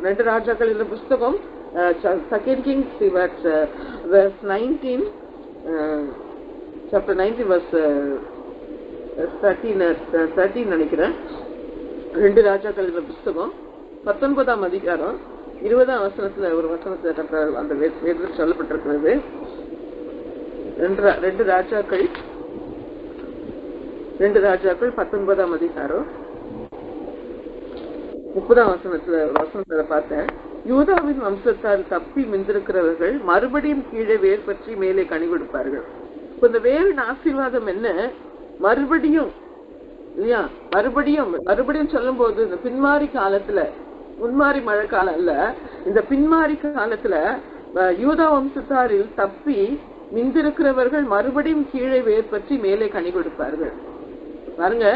[SPEAKER 2] 2 ராஜாக்கள் இந்த புஸ்தகம் 2 Kings verse 19 chapter 19 verse 13 நினைக்கிறேன். 2 ராஜாக்கள் இந்த புஸ்தகம் 19ஆம் அதிகாரம் 20ஆம் வசனத்துல ஒரு வசனத்துல அந்த வேதத்தில் சொல்லப்பட்டிருக்கிறது. 2 ராஜாக்கள் 19ஆம் அதிகாரம் 30ஆம் வசனத்துல பார்த்தேன். யூதாவின் வம்சத்தால் தப்பி மிந்திருக்கிறவர்கள் மறுபடியும் கீழே வேர் பற்றி மேலே கனி கொடுப்பார்கள். இப்ப இந்த வேரின் ஆசீர்வாதம் என்ன? மறுபடியும் இல்லையா? மறுபடியும் சொல்லும் போது இந்த பின்மாறி காலத்துல, முன்மாறி மழை காலம் இல்ல, இந்த பின்மாறி காலத்துல யூதா வம்சத்தாரில் தப்பி மிந்திருக்கிறவர்கள் மறுபடியும் கீழே வேர் பற்றி மேலே கனி கொடுப்பார்கள். பாருங்க,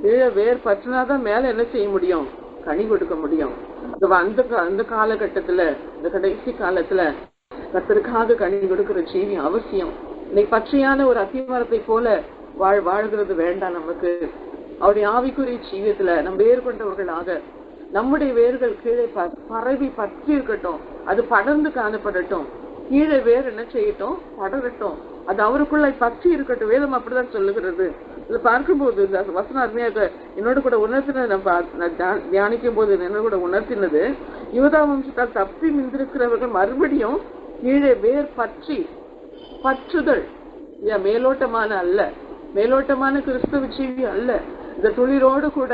[SPEAKER 2] கீழே வேர் பற்றினாதான் மேல என்ன செய்ய முடியும்? கனி கொடுக்க முடியும். அந்த காலகட்டத்துல, இந்த கடைசி காலத்துல கர்த்தருக்காக கனி கொடுக்கிற ஜீவி அவசியம். இன்னைக்கு பச்சையான ஒரு அத்திமரத்தை போல வாழ்கிறது வேண்டாம் நமக்கு. அவருடைய ஆவிக்குரிய ஜீவியத்துல நம்ம வேர் கொண்டவர்களாக நம்முடைய வேர்கள் கீழே பரவி பற்றி இருக்கட்டும், அது படர்ந்து காணப்படட்டும். கீழே வேர் என்ன செய்யட்டும்? படரட்டும், அது அவருக்குள்ள பற்றி இருக்கட்டும். வேதம் அப்படிதான் சொல்லுகிறது. இதை பார்க்கும்போது இந்த வசனம் அருமையாக என்னோட கூட உணர்த்தினது, தியானிக்கும் போது என்னோட கூட உணர்த்தினது, யூதா வம்சத்தால் தப்பி மிந்திருக்கிறவர்கள் மறுபடியும் கீழே வேர் பற்றுதல், மேலோட்டமான அல்ல, மேலோட்டமான கிறிஸ்தவ ஜீவி அல்ல, இந்த துளிரோடு கூட,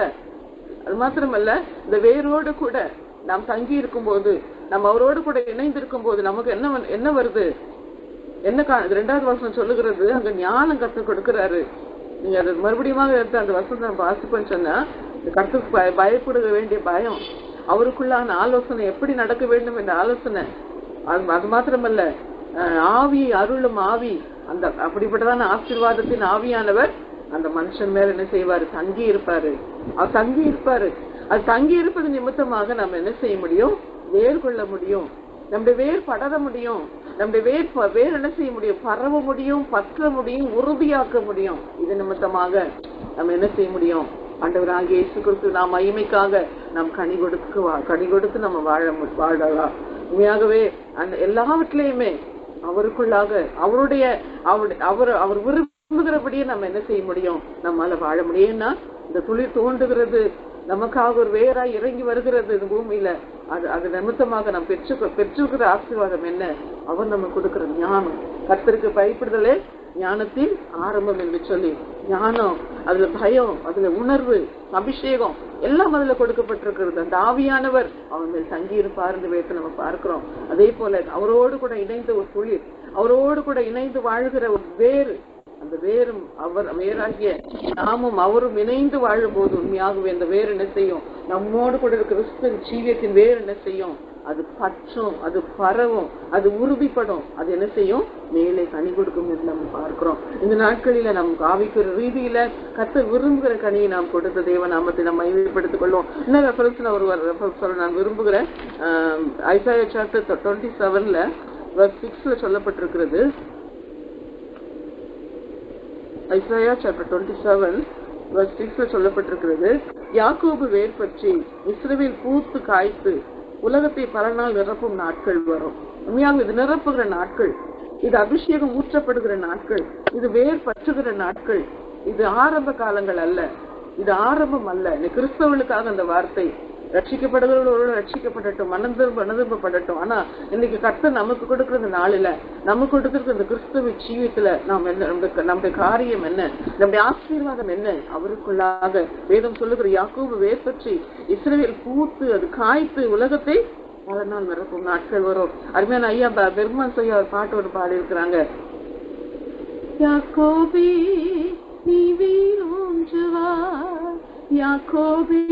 [SPEAKER 2] அது மாத்திரமல்ல இந்த வேரோடு கூட நாம் தங்கி இருக்கும் போது, நம்ம அவரோடு கூட இணைந்திருக்கும் போது நமக்கு என்ன வருது? என்ன 2வது வசனம் சொல்லுகிறது, அங்க ஞானம் கற்றுக் கொடுக்கிறாரு. நீங்க அது மறுபடியும் எடுத்து அந்த வசனத்தை நம்ம வாசிப்பேன்னு சொன்னா, கர்த்தருக்கு பயப்பட வேண்டிய பயம், அவருக்குள்ளான ஆலோசனை, எப்படி நடக்க வேண்டும் என்ற ஆலோசனை, அது மாத்திரமல்ல ஆவி, அருளும் ஆவி, அந்த அப்படிப்பட்டதான ஆசீர்வாதத்தின் ஆவியானவர் அந்த மனுஷன் மேல என்ன செய்வாரு? தங்கி இருப்பாரு. அது தங்கி இருப்பது நிமித்தமாக நம்ம என்ன செய்ய முடியும்? வேர் கொள்ள முடியும், நம்முடைய வேர் படர முடியும், நம்முடைய வேர் என்ன செய்ய முடியும்? பரவ முடியும், பற்ற முடியும், உறுதியாக்க முடியும். இது நிமித்தமாக நம்ம என்ன செய்ய முடியும்? ஆண்டவராகிய இயேசு கிறிஸ்து நாம் மகிமைக்காக நாம் கனி கொடுத்து நம்ம வாழலாம். உண்மையாகவே அந்த எல்லாவற்றிலையுமே அவருக்குள்ளாக அவர் விரும்புகிறபடியே நம்ம என்ன செய்ய முடியும்? நம்மால வாழ முடியும்னா, இந்த துளிர் தோண்டுகிறது, நமக்காக ஒரு வேறாய் இறங்கி வருகிறது இந்த பூமியில, அது நிமித்தமாக நாம் பெற்றிருக்கிற ஆசீர்வாதம் என்ன? அவர் நம்ம கொடுக்கிற ஞானம். கர்த்தருக்கு பயப்படுதலே ஞானத்தின் ஆரம்பம் என்று சொல்லி, ஞானம், அதுல பயம், அதுல உணர்வு, அபிஷேகம் எல்லாம் அதுல கொடுக்கப்பட்டிருக்கிறது. அந்த ஆவியானவர் அவன் மேல் தங்கி இருப்பார்னு வேறு நம்ம பார்க்கிறோம். அதே போல அவரோடு கூட இணைந்த ஒரு துளிர், அவரோடு கூட இணைந்து வாழ்கிற ஒரு வேறு, அந்த வேரும் வேறாகிய நாமும் அவரும் இணைந்து வாழும் போது உண்மையாகவே அந்த வேறு என்ன செய்யும்? நம்மோடு கூட இருக்கிற கிறிஸ்தவ ஜீவியத்தின் வேறு என்ன செய்யும்? அது பற்றும், அது பரவும், அது உறுதிப்படும், அது என்ன செய்யும்? மேலே கனி கொடுக்கும் என்று நம்ம பார்க்கிறோம். இந்த நாட்களில நம் ஆவிக்குரிய ரீதியில கர்த்தர் விரும்புகிற கனியை நாம் கொடுத்த தேவ நாமத்தை நம்ம மையப்படுத்திக் கொள்வோம். இன்னும் ரெஃபரன்ஸ் சொல்ல நான் விரும்புகிறேன். ஐசாயா சாப்டர் 27 verse 6 சொல்லப்பட்டிருக்கிறது. ஐசாயா சாப்டர் 27 verse 6 சொல்லப்பட்டிருக்கிறது, யாக்கோபு வேர் பற்றி இஸ்ரவேல் பூத்து காய்த்து உலகத்தை பல நாள் நிரப்பும் நாட்கள் வரும். உண்மையாக இது நிரப்புகிற நாட்கள். இது அபிஷேகம் ஊற்றப்படுகிற நாட்கள், இது வேர் பற்றுகிற நாட்கள். இது ஆரம்ப காலங்கள் அல்ல, இது ஆரம்பம் அல்ல. இந்த கிறிஸ்தவர்களுக்காக அந்த வார்த்தை. ரட்சிக்கப்படுகிறவர்களோடு ரட்சிக்கப்படட்டும், மனதிரும்பப்படட்டும். ஆனா இன்னைக்கு கர்த்தர் நமக்கு கொடுக்கிற நாளில, நமக்கு கொடுக்கிற இந்த கிறிஸ்தவ ஜீவியத்துல நாம் என்ன, நம்முடைய காரியம் என்ன, நம்முடைய ஆசீர்வாதம் என்ன? அவருக்குள்ளாக வேதம் சொல்லுகிற யாக்கோபு வேர் பற்றி இஸ்ரவேல் பூத்து அது காய்த்து உலகத்தை அதனால் நிரப்பும் நாட்கள் வரும். அருமையான ஐயா பெர்மான் ஐயா ஒரு பாட்டு ஒரு பாடி இருக்கிறாங்க. யாக்கோபே நீ வீரொன்றுவாய், யாக்கோபே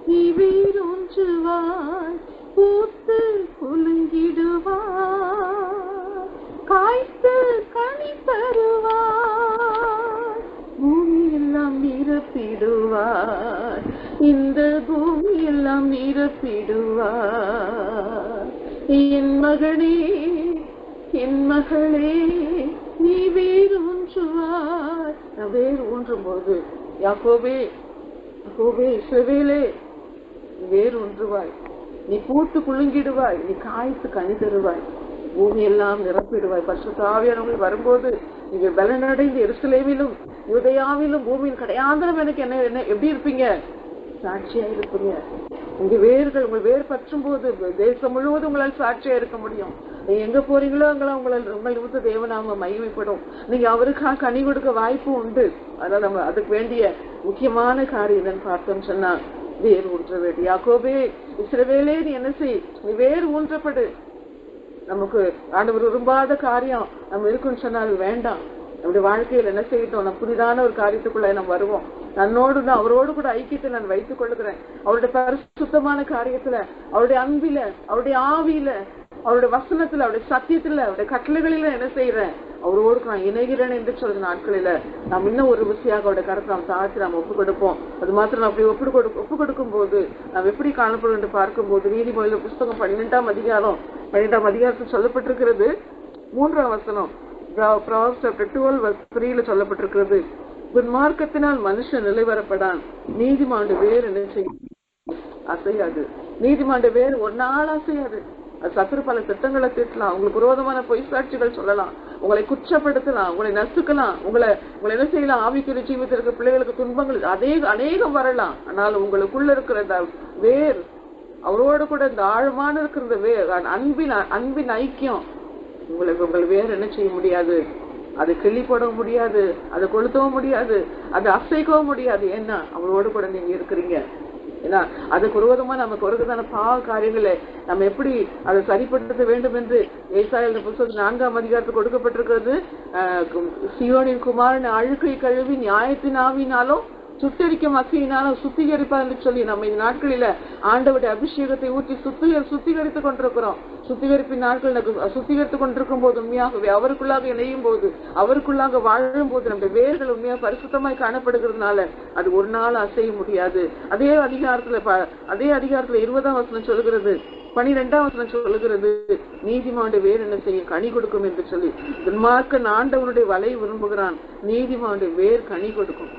[SPEAKER 2] நீ வீரொன்றுவாய், பூத்து குலுங்கிடுவாய், காய்த்து கனி தருவாய், பூமி எல்லாம் நிரப்பிடுவாய், இந்த பூமி எல்லாம் நிரப்பிடுவாய். என் மகனே என் மகளே நீ வேறு ஊன்றுவாய். நான் வேறு ஊன்றும் போது யாக்கோபே யாக்கோபே இஸ்ரவேலே நீ வேறு ஊன்றுவாய், நீ பூத்து குலுங்கிடுவாய், நீ காய்த்து கனி தருவாய், பூமி எல்லாம் நிரப்பிடுவாய். பரிசுத்த ஆவியானவர்கள் வரும்போது நீங்க பலனடைந்து எருசலேமிலும் யூதேயாவிலும் பூமியின் கடையாந்திரம் எனக்கு என்ன என்ன எப்படி இருப்பீங்க? சாட்சியா இருப்பீங்க. உங்க வேர்கள், உங்க வேர் பற்றும் போது தேசம் முழுவதும் உங்களால் சாட்சியா இருக்க முடியும். நீங்க எங்க போறீங்களோ அங்கெல்லாம் உங்கள் நிமித்த தேவநாம மகிமைப்படும். நீங்க அவருக்காக கனி கொடுக்க வாய்ப்பு உண்டு. அதான் நம்ம அதுக்கு வேண்டிய முக்கியமான காரியம் என்னன்னு பார்த்தோம்னு சொன்னா வேர் ஊன்ற வேண்டும். யாக்கோபே இஸ்ரவேலே நீ என்ன செய், நீ வேர் ஊன்றப்படு. நமக்கு ஆண்டவர் விரும்பாத காரியம் நம்ம இருக்குன்னு சொன்னால் வேண்டாம். நம்முடைய வாழ்க்கையில் என்ன செய்யட்டும், நம்ம புதிதான ஒரு காரியத்துக்குள்ள நம்ம வருவோம். தன்னோடு நான் அவரோடு கூட ஐக்கியத்தை நான் வைத்துக் கொள்ளுகிறேன். அவருடைய பரிசுத்தமான காரியத்துல, அவருடைய அன்பில, அவருடைய ஆவியில, அவருடைய வசனத்துல, அவருடைய சத்தியத்துல, அவருடைய கட்டளைகளில என்ன செய்யறேன், அவரோடு நான் இணைகிறேன் என்று சொல்ற நாட்களில நாம் இன்னும் ஒரு ருசியாக அவருடைய கருத்தை நாம் தாழ்த்தி நாம் ஒப்புக் கொடுப்போம். அது மாத்திரம் அப்படி ஒப்பு கொடுக்கும் போது நாம் எப்படி காணப்படும் என்று பார்க்கும் போது நீதிமொழியில புஸ்தகம் 12ஆம் அதிகாரத்தில் சொல்லப்பட்டிருக்கிறது 3ஆம் வசனம். Proverbs chapter 12 verse 3 சொல்லப்பட்டிருக்கிறது, துன்மார்க்கத்தினால் மனுஷன் நிலைவரப்படான், நீதிமானுடைய வேர் என்ன செய்யும்? அசையாது. நீதிமானுடைய வேர் ஒரு நாள் அசையாது. அது சத்துரு பல திட்டங்களை தீட்டலாம், உங்களுக்கு விரோதமான பொய் சாட்சிகள் சொல்லலாம், உங்களை குற்றப்படுத்தலாம், உங்களை நசுக்கலாம், உங்களை என்ன செய்யலாம், ஆவிக்குரிய ஜீவிதத்தில் இருக்கிற பிள்ளைகளுக்கு துன்பங்கள் அநேகம் வரலாம். ஆனால் உங்களுக்குள்ள இருக்கிற இந்த வேர், அவரோடு கூட இந்த ஆழமான இருக்கிற வேர், அன்பின் ஐக்கியம், உங்கள் வேற என்ன செய்ய முடியாது? அதை கிள்ளி போடவும் முடியாது, அதை கொளுத்தவும் முடியாது, அதை அசைக்கவும் முடியாது. ஏன்னா அவரோடு கூட நீங்க இருக்கிறீங்க. ஏன்னா அதுக்கு விரோதமா நமக்கு வருகிறதான பாவ காரியங்களை நம்ம எப்படி அதை சரிப்படுத்த வேண்டும் என்று ஏசாயா புத்தகத்தில் 4ஆம் அதிகாரத்தில் கொடுக்கப்பட்டிருக்கிறது. சியோனின் குமாரன் அழுக்கை கழுவி நியாயத்தின் ஆவினாலும் சுட்டரிக்கும் அக்கினாலும் சுத்திகரிப்பார் என்று சொல்லி நம்ம இந்த நாட்களில ஆண்டவருடைய அபிஷேகத்தை ஊற்றி சுத்திகரித்துக் கொண்டிருக்கிறோம். சுத்திகரிப்பின் நாட்கள் சுத்திகரித்துக் கொண்டிருக்கும் போது உண்மையாகவே அவருக்குள்ளாக இணையும் போது, அவருக்குள்ளாக வாழும் போது நம்முடைய வேர்கள் உண்மையாக பரிசுத்தமாய் காணப்படுகிறதுனால அது ஒரு நாள் அசைய முடியாது. அதே அதிகாரத்துல 20ஆம் வசனம் சொல்லுகிறது, 12ஆம் வசனம் சொல்லுகிறது, நீதிமானுடைய வேர் என்ன செய்யும்? கனி கொடுக்கும் என்று சொல்லி. துன்மார்க்கன் ஆண்டவனுடைய வலை விரும்புகிறான், நீதிமானுடைய வேர் கனி கொடுக்கும்.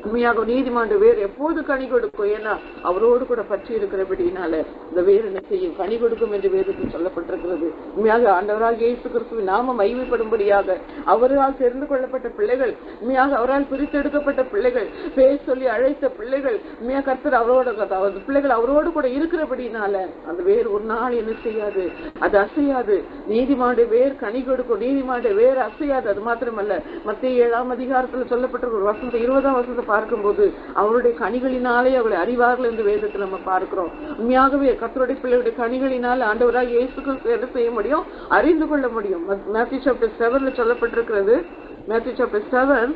[SPEAKER 2] உண்மையாக நீதிமானுடைய வேர் எப்போது கனி கொடுக்கும்? ஏன்னா அவரோடு கூட பற்றி இருக்கிறபடினால இந்த வேர் என்ன செய்யும்? கனி கொடுக்கும் என்று வேதத்தில் சொல்லப்பட்டிருக்கிறது. உண்மையாக ஆண்டவராக இயேசு கிறிஸ்துவின் நாம மகிமைப்படும்படியாக அவரால் தெரிந்து கொள்ளப்பட்ட பிள்ளைகள், உண்மையாக அவரால் பிரித்தெடுக்கப்பட்ட பிள்ளைகள், பேர் சொல்லி அழைத்த பிள்ளைகள், உண்மையாக கர்த்தர் அவரோட பிள்ளைகள் அவரோடு கூட இருக்கிறபடினால அந்த வேர் ஒரு நாள் என்ன செய்யாது? அது அசையாது. நீதிமானுடைய வேர் கனி கொடுக்கும், நீதிமானுடைய வேர் அசையாது. அது மாத்திரமல்ல, மத்தேயு 7ஆம் அதிகாரத்தில் சொல்லப்பட்டிருக்கிற வசனத்தை 20ஆம் வசனத்தை பார்க்கும்போது அவருடைய கனிகளினாலே அவளை அறிவார்கள் என்று வேதத்தில் நம்ம பார்க்கிறோம். உண்மையாகவே கர்த்தருடைய பிள்ளைகளுடைய கனிகளினால் ஆண்டவராக இயேசு கிறிஸ்து என்ன செய்ய முடியும்? அறிந்து கொள்ள முடியும். Matthew chapter 7 சொல்லப்பட்டிருக்கிறது. Matthew chapter 7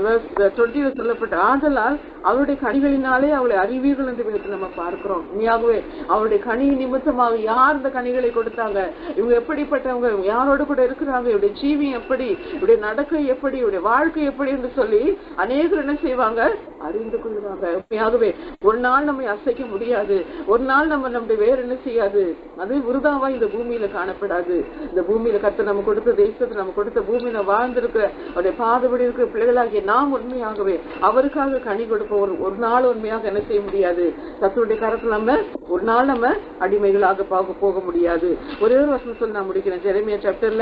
[SPEAKER 2] verse 20 சொல்லப்பட்ட ஆதலால் அவருடைய கனிகளினாலே அவளை அறிவீர்கள் என்று வேதத்தில் நம்ம பார்க்கிறோம். உண்மையாகவே அவருடைய கனி நிமித்தமாக யார் இந்த கனிகளை கொடுத்தாங்க, இவங்க எப்படிப்பட்டவங்க, யாரோடு கூட இருக்கிறாங்க, இவருடைய ஜீவியம் எப்படி, இவருடைய நடக்கை எப்படி, இவருடைய வாழ்க்கை எப்படி என்று சொல்லி அநேகர் என்ன செய்வாங்க? அறிந்து கொள்வாங்க. உண்மையாகவே ஒரு நாள் நம்மை அசைக்க முடியாது. ஒரு நாள் நம்முடைய வேறு என்ன செய்யாது? அது விருதாவா இந்த பூமியில காணப்படாது. இந்த பூமியில கர்த்தர் நம்ம கொடுத்த தேசத்தை, நம்ம கொடுத்த பூமியில வாழ்ந்திருக்கிற அவருடைய பாதபடி இருக்கிற பிள்ளைகளா பிள்ளைகளாகிய நாம் உண்மையாகவே அவருக்காக கனி கொடுப்போம். ஒரு நாள் உண்மையாக என்ன செய்ய முடியாது, கர்த்தருடைய கரத்துல நம்ம ஒரு நாள் நம்ம அடிமைகளாக போக முடியாது. ஒரே ஒரு வசனம் சொல்லி நான் முடிக்கிறேன். ஜெரமியா சாப்டர்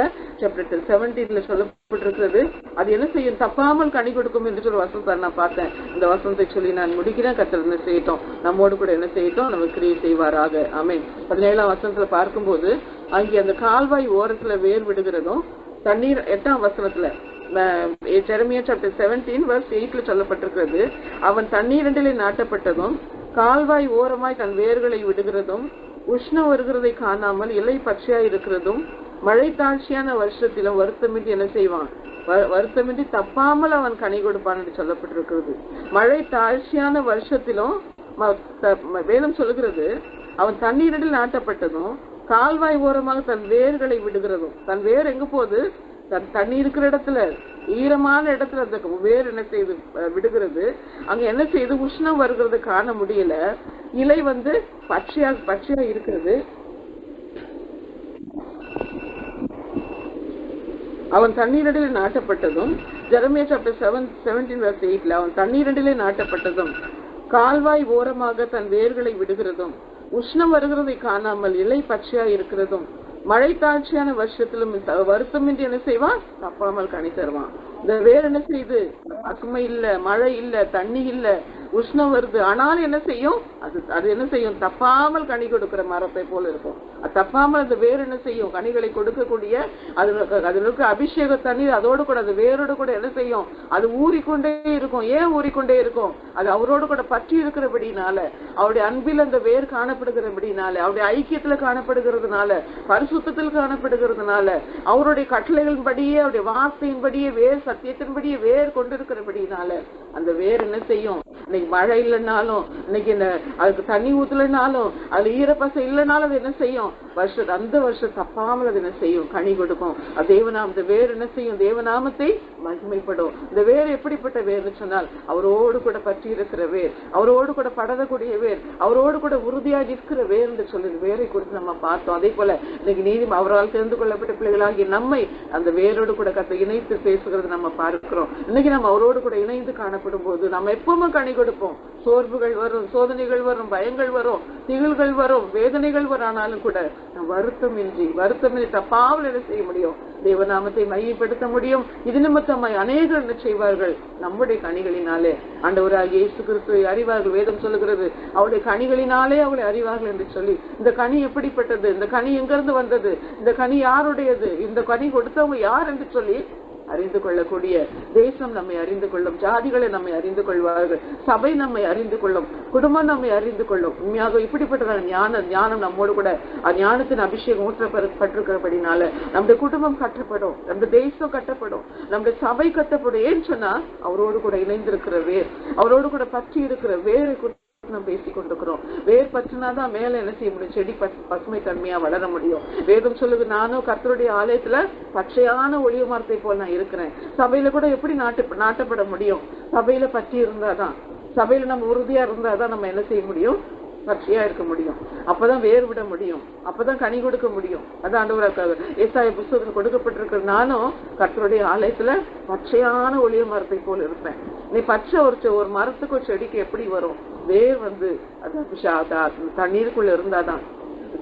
[SPEAKER 2] 17 சொல்லப்பட்டிருக்கிறது. அது என்ன செய்யும், தப்பாமல் கனி கொடுக்கும் என்று ஒரு வசனத்தை நான் பார்த்தேன். இந்த வசனத்தை சொல்லி நான் முடிக்கிறேன். கர்த்தர் என்ன செய்யட்டும், நம்மோடு கூட என்ன செய்யட்டும், நம்ம கிரியை செய்வாராக. ஆமென். 17ஆம் வசனத்துல பார்க்கும்போது அங்கே அந்த கால்வாய் ஓரத்துல வேர் விடுகிறதும் தண்ணீர், 8ஆம் வசனத்துல ஜெரமியா சாப்டர் 17:8 சொல்லப்பட்டிருக்கிறது. அவன் தண்ணீரண்டிலே நாட்டப்பட்டதும் கால்வாய் ஓரமாய் தன் வேர்களை விடுகிறதும் உஷ்ணம் வருகிறதை காணாமல் இலை பச்சையாய் இருக்கிறதும் மழை தாழ்ச்சியான வருஷத்திலும் வருத்தமின்றி என்ன செய்வான், வருத்தமின்றி தப்பாமல் அவன் கனி கொடுப்பான் என்று சொல்லப்பட்டிருக்கிறது. மழை தாழ்ச்சியான வருஷத்திலும் வேதம் சொல்லுகிறது, அவன் தண்ணீரில் நாட்டப்பட்டதும் கால்வாய் ஓரமாக தன் வேர்களை விடுகிறதும். தன் வேர் எங்க போகுது, தண்ணி இருக்கிற இடத்துல, ஈரமான இடத்துல அந்த வேர் என்ன செய்து விடுகிறது. அங்க என்ன செய்து உஷ்ணம் வருகிறது காண முடியல. இலை பச்சையா இருக்கிறது. அவன் தண்ணீரடிலே நாட்டப்பட்டதும், ஜெரமியா சாப்டர் 17:8 அவன் தண்ணீரடிலே நாட்டப்பட்டதும் கால்வாய் ஓரமாக தன் வேர்களை விடுகிறதும் உஷ்ணம் வருகிறதை காணாமல் இலை பச்சையா இருக்கிறதும் மழை தாழ்ச்சியான வருஷத்திலும் வருத்தமின்றி என்ன செய்வான், தப்பாமல் கனி தருவான். இந்த வேர் என்ன செய்யுது, பசுமை இல்ல, மழை இல்ல, தண்ணி இல்ல, உஷ்ணம் வருது, ஆனாலும் என்ன செய்யும், அது என்ன செய்யும், தப்பாமல் கனி கொடுக்கிற மரத்தை போல இருக்கும். அது தப்பாமல் அந்த வேர் என்ன செய்யும், கனிகளை கொடுக்கக்கூடிய அதுல இருக்க அபிஷேக தண்ணீர் அதோடு கூட அது வேரோடு கூட என்ன செய்யும், அது ஊறிக்கொண்டே இருக்கும். ஏன் ஊறிக்கொண்டே இருக்கும், அது அவரோடு கூட பற்றி இருக்கிறபடினால, அவருடைய அன்பில் அந்த வேர் காணப்படுகிறபடினால, அவருடைய ஐக்கியத்துல காணப்படுகிறதுனால, பரிசுத்தத்தில் காணப்படுகிறதுனால, அவருடைய கட்டளைகளின்படியே அவருடைய வார்த்தையின்படியே வேர் சத்தியத்தின்படியே வேர் கொண்டிருக்கிறபடினால அந்த வேர் என்ன செய்யும், இன்னைக்கு மழை இல்லைன்னாலும், இன்னைக்கு அதுக்கு தண்ணி ஊத்தலைனாலும், அது ஈரப்பசை இல்லைனாலும் அது என்ன செய்யும், அந்த வருஷம் தப்பாமல் அது என்ன செய்யும், கனி கொடுக்கும். தேவநாமத்தை வேர் என்ன செய்யும், தேவநாமத்தை மகிமைப்படும். இந்த வேர் எப்படிப்பட்ட வேர்னு சொன்னால், அவரோடு கூட பற்றி இருக்கிற வேர், அவரோடு கூட படரக்கூடிய வேர், அவரோடு கூட உறுதியாக இருக்கிற வேர் என்று சொல்லி வேரை குறித்து நம்ம பார்த்தோம். அதே போல இன்னைக்கு நீதி அவரால் தெரிந்து கொள்ளப்பட்ட பிள்ளைகளாகி நம்மை அந்த வேரோடு கூட இணைத்து பேசுகிறது நம்ம பார்க்கிறோம். இன்னைக்கு நம்ம அவரோடு கூட இணைந்து காணப்படும் போது நம்ம எப்பவும் கனி கொடுப்போம். சோர்வுகள் வரும், சோதனைகள் வரும், பயங்கள் வரும், திகில்கள் வரும், வேதனைகள் வரும், ஆனாலும் கூட வருத்தமின்றி தப்பாமல் என்ன செய்ய முடியும், தேவநாமத்தை மையப்படுத்த முடியும். இது நிமித்தமாய் அநேகர் என்ன செய்வார்கள், நம்முடைய கனிகளினாலே ஆண்டவராகிய இயேசு கிறிஸ்துவை அறிவார்கள். வேதம் சொல்லுகிறது, அவருடைய கனிகளினாலே அவளை அறிவார்கள் என்று சொல்லி. இந்த கனி எப்படிப்பட்டது, இந்த கனி எங்கிருந்து வந்தது, இந்த கனி யாருடையது, இந்த கனி கொடுத்தவங்க யார் என்று சொல்லி அறிந்து கொள்ளக்கூடிய தேசம் நம்மை அறிந்து கொள்ளும், ஜாதிகளை நம்மை அறிந்து கொள்வார்கள், சபை நம்மை அறிந்து கொள்ளும், குடும்பம் நம்மை அறிந்து கொள்ளும். உண்மையாக இப்படிப்பட்ட ஞானம் நம்மோடு கூட ஞானத்தின் அபிஷேகம் ஊற்றப்பட்டிருக்கிறபடினால நம்முடைய குடும்பம் கட்டப்படும், நம்முடைய தேசம் கட்டப்படும், நம்முடைய சபை கட்டப்படும். ஏன்னு சொன்னா அவரோடு கூட இணைந்திருக்கிற வேர், அவரோடு கூட பற்றி இருக்கிற வேரை நம்ம பேசிக் கொண்டிருக்கிறோம். வேர் பற்றினாதான் மேல என்ன செய்ய முடியும், செடி பசுமை தன்மையா வளர முடியும். வேதம் சொல்லுது, நானும் கர்த்தருடைய ஆலயத்துல பச்சையான ஒளிய மரத்தை போல நான் இருக்கிறேன். சபையில கூட எப்படி நாட்டப்பட முடியும், சபையில பற்றி இருந்தாதான், சபையில நம்ம உறுதியா இருந்தாதான் நம்ம என்ன செய்ய முடியும், பச்சையா இருக்க முடியும். அப்பதான் வேர் விட முடியும், அப்பதான் கனி கொடுக்க முடியும். அதான் ஆண்டவராக ஏசாயா புத்தகத்தில் கொடுக்கப்பட்டிருக்கிற, நானும் கர்த்தருடைய ஆலயத்துல பச்சையான ஒளிய மரத்தை போல இருப்பேன். நீ பச்சை ஒரு மரத்துக்கு ஒரு செடிக்கு எப்படி வரும், வேர் அது தண்ணீருக்குள்ள இருந்தாதான்,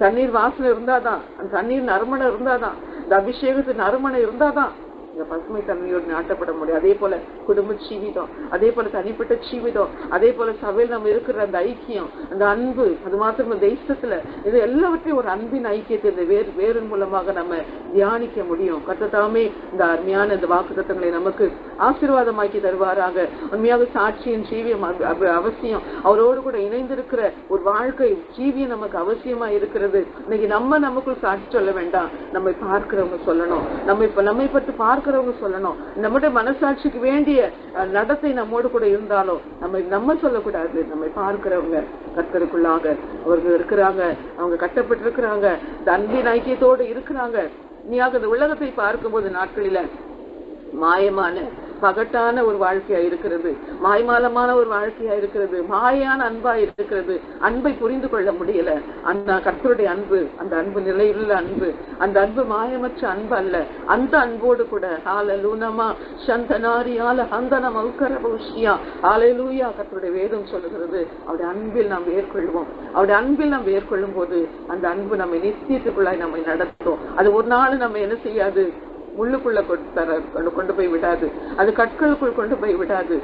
[SPEAKER 2] தண்ணீர் வாசனை இருந்தாதான், அந்த தண்ணீர் நறுமணம் இருந்தாதான், இந்த அபிஷேகத்து நறுமணம் இருந்தாதான் இந்த பசுமை தன்மையோடு நாட்டப்பட முடியும். அதே போல குடும்ப ஜீவிதம், அதே போல தனிப்பட்ட ஜீவிதம், அதே போல சபையில் நம்ம இருக்கிற அந்த ஐக்கியம், அந்த அன்பு, அது மாத்திரம் தேசத்துல இது எல்லாவற்றையும் ஒரு அன்பின் ஐக்கியத்தை இந்த வேரின் மூலமாக நம்ம தியானிக்க முடியும். கர்த்தர் இந்த அருமையான இந்த வாக்குத்தத்தங்களை நமக்கு ஆசீர்வாதமாக்கி தருவாராக. உண்மையாக சாட்சியின் ஜீவியம் அவசியம், அவரோடு கூட இணைந்திருக்கிற ஒரு வாழ்க்கை ஜீவியம் நமக்கு அவசியமா இருக்கிறது. இன்னைக்கு நமக்குள் சாட்சி சொல்ல வேண்டாம், நம்மை பார்க்கிறவங்க சொல்லணும், நம்மை பற்றி பார்க்கிறவங்க சொல்லணும். நம்முடைய மனசாட்சிக்கு வேண்டிய நடத்தை நம்மோடு கூட இருந்தாலும் நம்ம சொல்லக்கூடாது. நம்மை பார்க்கிறவங்க கர்த்தருக்குள்ளாக அவர்கள் இருக்கிறாங்க, அவங்க கட்டப்பட்டிருக்கிறாங்க, அன்பின் ஐக்கியத்தோடு இருக்கிறாங்க. நீ அந்த உலகத்தை பார்க்கும்போது நாட்களில மாயமான பகட்டான ஒரு வாழ்க்கையா இருக்கிறது, மாய்மாலமான ஒரு வாழ்க்கையா இருக்கிறது, மாயான அன்பா இருக்கிறது. அன்பை புரிந்து கொள்ள முடியல. அந்த கர்த்தருடைய அன்பு, அந்த அன்பு நிலையுள்ள அன்பு, அந்த அன்பு மாயமற்ற அன்பு அல்ல. அந்த அன்போடு கூட ஹalleluya சந்தனாரியால ஹந்தன மௌக்கரபுஷ்யா ஹalleluya கர்த்தருடைய வேதம் சொல்லுகிறது, அவருடைய அன்பில் நாம் வேர்கொள்வோம். அவருடைய அன்பில் நாம் வேர்கொள்ளும் போது அந்த அன்பு நம்மை நித்தியத்துக்குள்ளாய் நம்மை நடத்தும். அது ஒரு நாள் நம்ம என்ன செய்யாது, முள்ளுக்குள்ள கொண்டு போய் விடாது, அது கற்களுக்குள் கொண்டு போய் விடாது.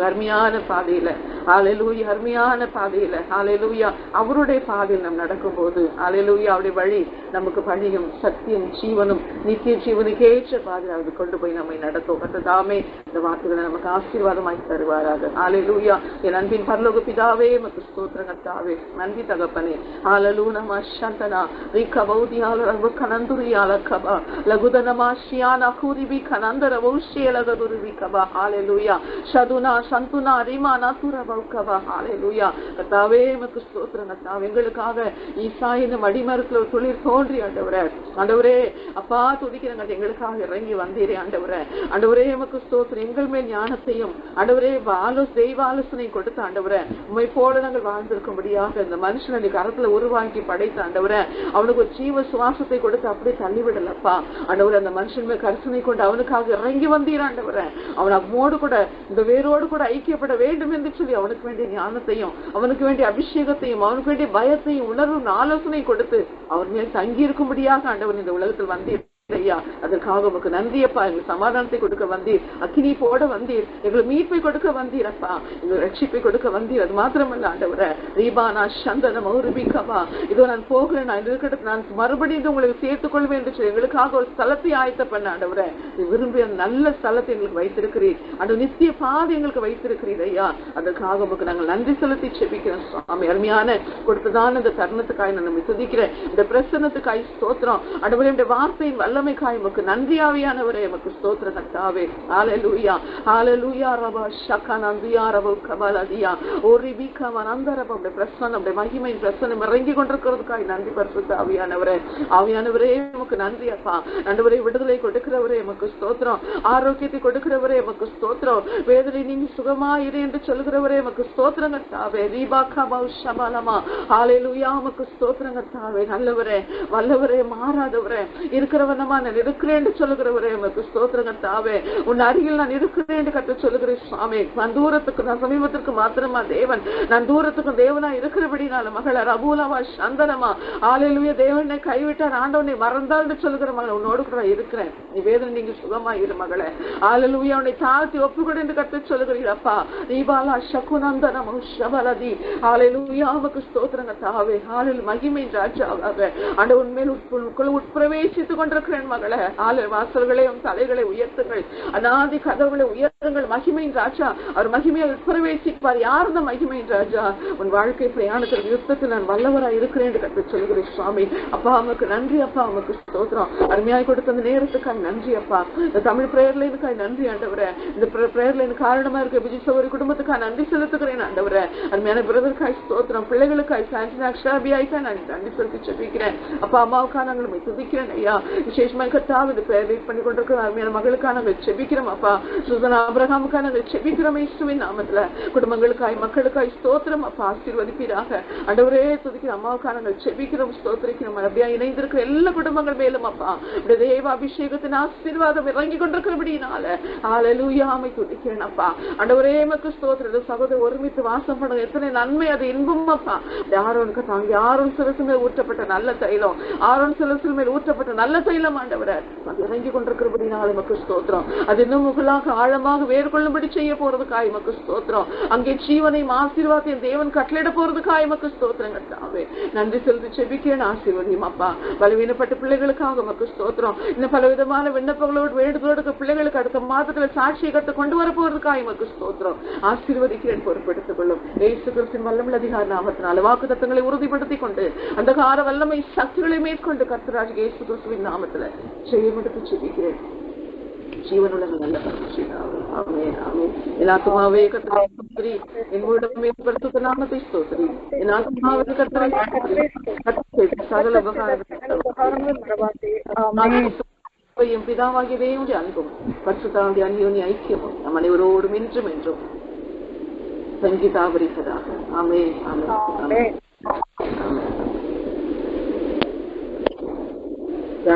[SPEAKER 2] அருமையான பாதையில ஹalleluya, அருமையான பாதையில ஹalleluya அவருடைய பாதையில் நாம் நடக்கும் போது ஹalleluya அவருடைய வழி நமக்கு வழியும் சத்தியம் ஜீவனும் நித்திய ஜீவனுக்கு ஏற்ற பாதையில் அது கொண்டு போய் நம்மை நடத்தும். கர்த்ததாமே இந்த வார்த்தைகளை நமக்கு ஆசீர்வாதமாய் தருவாராக. ஹalleluya. என் அன்பின் பரலோக பிதாவே உமக்கு ஸ்தோத்திரம் கர்த்தாவே, நன்றி தகப்பனே. ஹalleluya மஷந்தனா ரிகபௌதியால ரபகனந்துரியால Kaba லகுதனமா Shiana Kuribi Kanandara Voshela Gurubikaba, hallelujah. Shaduna Santuna Rimana Turabakaba, hallelujah. Katave Makustotra Natav, Engelkaga, Isain, Madimarklo, Tulir Tondri underwear, Apa to the Engelkaga, Rangi Vandiri underwear, Makustotra, Engelman Yanasayum, underwear, Valos, Devalos, and Kota underwear, my Poland and Vandal Combadia, and the Mansion and the Karatla Uruvanki Padeta underwear, I would go Chiva Swasa, they could have played and live at Lapa, underwear and the Mansion. கர்த்தனை கொண்டு அவனுக்காக இறங்கி வந்தீர் ஆண்டவரே. அவன் அவனோடு கூட இந்த வேரோடு கூட ஐக்கியப்பட வேண்டும் என்று சொல்லி அவனுக்கு வேண்டிய ஞானத்தையும் அவனுக்கு வேண்டிய அபிஷேகத்தையும் அவனுக்கு வேண்டிய பயத்தையும் உணர்வும் ஆலோசனை கொடுத்து அவர் மேல் தங்கி இருக்கும்படியாக ஆண்டவன் இந்த உலகத்தில் வந்தீர் ஐயா. அதற்காக உமக்கு நன்றியப்பா. எங்களுக்கு சமாதானத்தை கொடுக்க வந்தீர், அக்கினி போட வந்தீர், எங்களுக்கு மீட்பை கொடுக்க வந்தீரப்பா, எங்களுக்கு ரட்சிப்பை கொடுக்க வந்தீர். அது மாத்திரமல்ல ஆண்டவரே, ரீபானா சந்தன மௌருபிகபா, இதோ நான் போகிறேன், நான் இருக்கிற நான் மறுபடியும் உங்களுக்கு சேர்த்துக் கொள்வேன் என்று சொல்லி எங்களுக்காக ஒரு ஸ்தலத்தை ஆயத்த பண்ண ஆண்டவரே. விரும்பிய நல்ல ஸ்தலத்தை எங்களுக்கு வைத்திருக்கிறீர், அந்த நித்திய பாதை எங்களுக்கு வைத்திருக்கிறீர் ஐயா. அதற்காக உமக்கு நாங்கள் நன்றி செலுத்தி செபிக்கிறோம் சுவாமி. அருமையான கொடுத்ததான இந்த தருணத்துக்காய் நான் நம்மை துதிக்கிறேன். இந்த பிரசன்னத்துக்காய் ஸ்தோத்திரம் ஆண்டவரே. இந்த வார்த்தையின் வல்லமைக்காய் உமக்கு நன்றியாவியானவரே, உமக்கு ஸ்தோத்திரம் கர்த்தாவே. ஹalleluya ஹalleluya ரபா ஷகனந்தியா ரபு கபலதியா ஓரிபிகா வனந்தரப. இந்த பிரசன்னம், இந்த மகிமை பிரசன்னம் இறங்கி கொண்டிருக்கிறதுக்காய் நன்றி பரிசுத்த ஆவியானவரே. ஆவியானவரே உமக்கு நன்றி அப்பா. ஆண்டவரே விடுதலை கொடுக்கிறவரே உமக்கு ஸ்தோத்திரம், ஆரோக்கியத்தை கொடுக்கிறவரே உமக்கு ஸ்தோத்திரம், வேதனை நீங்க சுகமாயிரு என்று சொல்கிறவரே உமக்கு ஸ்தோத்திரம் கர்த்தாவே. ரீபாகா பௌஷபலமா ஹalleluya உமக்கு ஸ்தோத்திரம் கர்த்தாவே. நல்லவரே வல்லவரே மாறாதவரே இருக்கிறவனமா நான் இருக்கிறேன் என்று சொல்லுகிறவரே உமக்கு ஸ்தோத்திரம் கர்த்தாவே. உன் அருகில் நான் இருக்கிறேன் என்று கர்த்தர் சொல்லுகிறேன் சுவாமி. நான் தூரத்துக்கு நான் சமீபத்திற்கு மாத்திரமா தேவன், நான் தூரத்துக்கும் தேவனா இருக்கிறபடினால மகள ரபூலமா சந்தனமா ஹalleluya தேவனை கைவிட்டார் ஆண்டவனை மறந்தால் என்று சொல்லுகிற மகள் உன்னோடு கூட இருக்கிறேன், நீ வேதனை நீங்க சுகமா இரு மகளே. ஹalleluya உன்னை தாழ்த்தி ஒப்புக்கொடு என்று கர்த்தர் சொல்லுகிறீரப்பா. ரீபாலா சகுனந்தனம் ஷபலதி ஹalleluya உமக்கு ஸ்தோத்திரம் கர்த்தாவே. ஹalleluya மகிமை ராஜாவே ஆண்டவர் உன்மேல் உட்பிரவேசித்துக் கொண்டிருக்கிறேன் மகளே. வாசல்களையும் தலைகளை உயர்த்துங்கள், அநாதி கதவுகளை உயர்த்துங்கள். மகிமையின் ராஜா அவர் மகிமையை உட்பிரவேசிப்பார். யார் இந்த மகிமையின் ராஜா? உன் வாழ்க்கை பிரயாணத்தில் யுத்தத்தில் நான் வல்லவராய் இருக்கிறேன் என்று கற்று சொல்கிறேன் சுவாமி. அப்பா உமக்கு நன்றி அப்பா, உமக்கு ஸ்தோத்திரம். அருமையாய் கொடுத்த அந்த நேரத்துக்காய் நன்றி அப்பா. இந்த தமிழ் பிரேயர்லைனுக்காய் நன்றி ஆண்டவரே. இந்த பிரேயர்லைன் காரணமா இருக்க விஜய் சௌரி குடும்பத்துக்காய் நன்றி செலுத்துகிறேன் ஆண்டவரே. அருமையான பிரதற்காய் ஸ்தோத்திரம், பிள்ளைகளுக்காய் அக்ஷாபியாய்க்காய் நான் நன்றி செலுத்தி செபிக்கிறேன் அப்பா. அம்மாவுக்காக நாங்கள் துதிக்கிறேன் ஐயா. விசேஷமாக கர்த்தாவே இந்த பிரேயர் வெயிட் பண்ணி கொண்டிருக்கிற அருமையான மகளுக்காக நாங்கள் செபிக்கிறோம் அப்பா. சுசனா ஆபிரகாமுக்காக நாங்கள் செபிக்கிறோம் இயேசுவின் நாமத்துல. குடும்பங்களுக்காய் மக்களுக்காய் ஸ்தோத்திரம் அப்பா, ஆசீர்வதிப்பீராக ஆண்டவரே. துதிக்கிற அம்மாவுக்காக நாங்கள் செபிக்கிறோம் ஸ்தோத்திரிக்கிறோம். அப்படியா இணைந்திருக்கிற எல்லா குடும்பங்கள் மேலும் அப்பா இந்த தேவ அபிஷேகத்தின் ஆசீர்வாதம் இறங்கி கொண்டிருக்கிறபடினால ஹalleluya ஆமை துதிக்கிறேன் அப்பா. ஆண்டவரே உமக்கு ஸ்தோத்திரம். சகோதரர் ஒருமித்து வாசம் பண்ணுங்க, எத்தனை நன்மை அது இன்பம் அப்பா. ஆரோனுக்கு தாங்கி ஆரோன் சிரசு மேல் ஊற்றப்பட்ட நல்ல தைலம், ஆரோன் சிரசு மேல் ஊற்றப்பட்ட நல்ல தைலம் ஆண்டவரே அது இறங்கி கொண்டிருக்கிறபடினால உமக்கு ஸ்தோத்திரம். அது இன்னும் முகலாக ஆழமாக வேர்கொள்ளும்படி செய்ய போறதுக்காய் உமக்கு ஸ்தோத்திரம். அங்கே ஜீவனையும் ஆசீர்வாதத்தையும் தேவன் கட்டளையிட போறதுக்காய் உமக்கு ஸ்தோத்திரம் கர்த்தாவே. நன்றி செலுத்தி செபிக்கிறேன். ஆசீர்வதியும் அப்பா. பலவீனப்பட்ட பிள்ளைகளுக்காக உமக்கு ஸ்தோத்திரம். இன்னும் பல விதமான விண்ணப்பங்களோடு வேண்டுதலோடு பிள்ளைகளுக்கு அடுத்த மாதத்துல சாட்சியை கட்டு கொண்டு வர போறதுக்காய் உமக்கு ஸ்தோத்திரம். ஆசீர்வதிக்கிறேன், பொறுப்பெடுத்துக் கொள்ளும் இயேசு கிறிஸ்துவின் வல்லமையுள்ள அதிகார நாமத்தினால வாக்குத்தத்தங்களை உறுதிப்படுத்திக் கொண்டு அந்த கார வல்லமை சக்திகளை மேற்கொண்டு கர்த்தராகிய இயேசு கிறிஸ்துவின் நாமத்துல செய்யமெடுத்து செபிக்கிறேன். ஜீவனுள்ள நல்ல ஆமென் ஆமென். என் ஆத்துமாவே கர்த்தரை ஸ்தோத்திரி, என் முழுமே பரிசுத்த நாமத்தை ஸ்தோத்திரி. என் ஆத்துமாவே கர்த்தரை ஸ்தோத்திரி, கர்த்தர் சகல உபகாரங்கள் கிருபையும் பிதாவாகிய தேவனுடைய அன்பும் பரிசுத்தாவிய அந்யோன்ய ஐக்கியமும் நம் அனைவரோடும் என்றும் என்றும் சங்கீதாபரிசதாக. ஆமென், ஆமென், ஆமென், ஆமென்.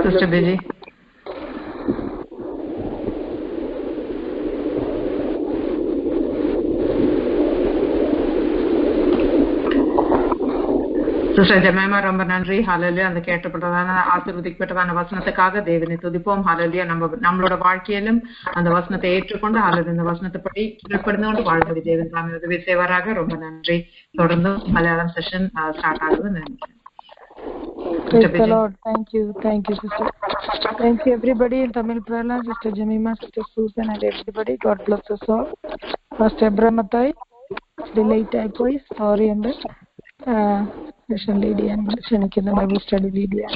[SPEAKER 1] Sister Biji. சிஸ்டர் ஜெமைமா ரொம்ப நன்றி. ஹல்லேலூயா. அந்த கேட்டப்பட்டதான ஆசீர்வதிக்கப்பட்டதான வசனத்துக்காக தேவனை துதிப்போம். ஹல்லேலூயா. நம்மளோட வாழ்க்கையிலும் அந்த வசனத்தை ஏற்றுக்கொண்டு அல்லது இந்த வசனத்தைப்படி கீழ்ப்படிந்து கொண்டு வாழ்படி தேவன் தாமே உதவி செய்வாராக. ரொம்ப நன்றி. தொடர்ந்து மலையாளம் செஷன் ஸ்டார்ட் ஆகுது. நன்றி.
[SPEAKER 3] Praise the Lord. Thank you, sister. Thank you everybody in Tamil Prayerland, Sister Jemima, Sister Susan and everybody. God bless us all. Pastor Abramathai, delete boys, sorry and special lady and Shanikina Bible study video.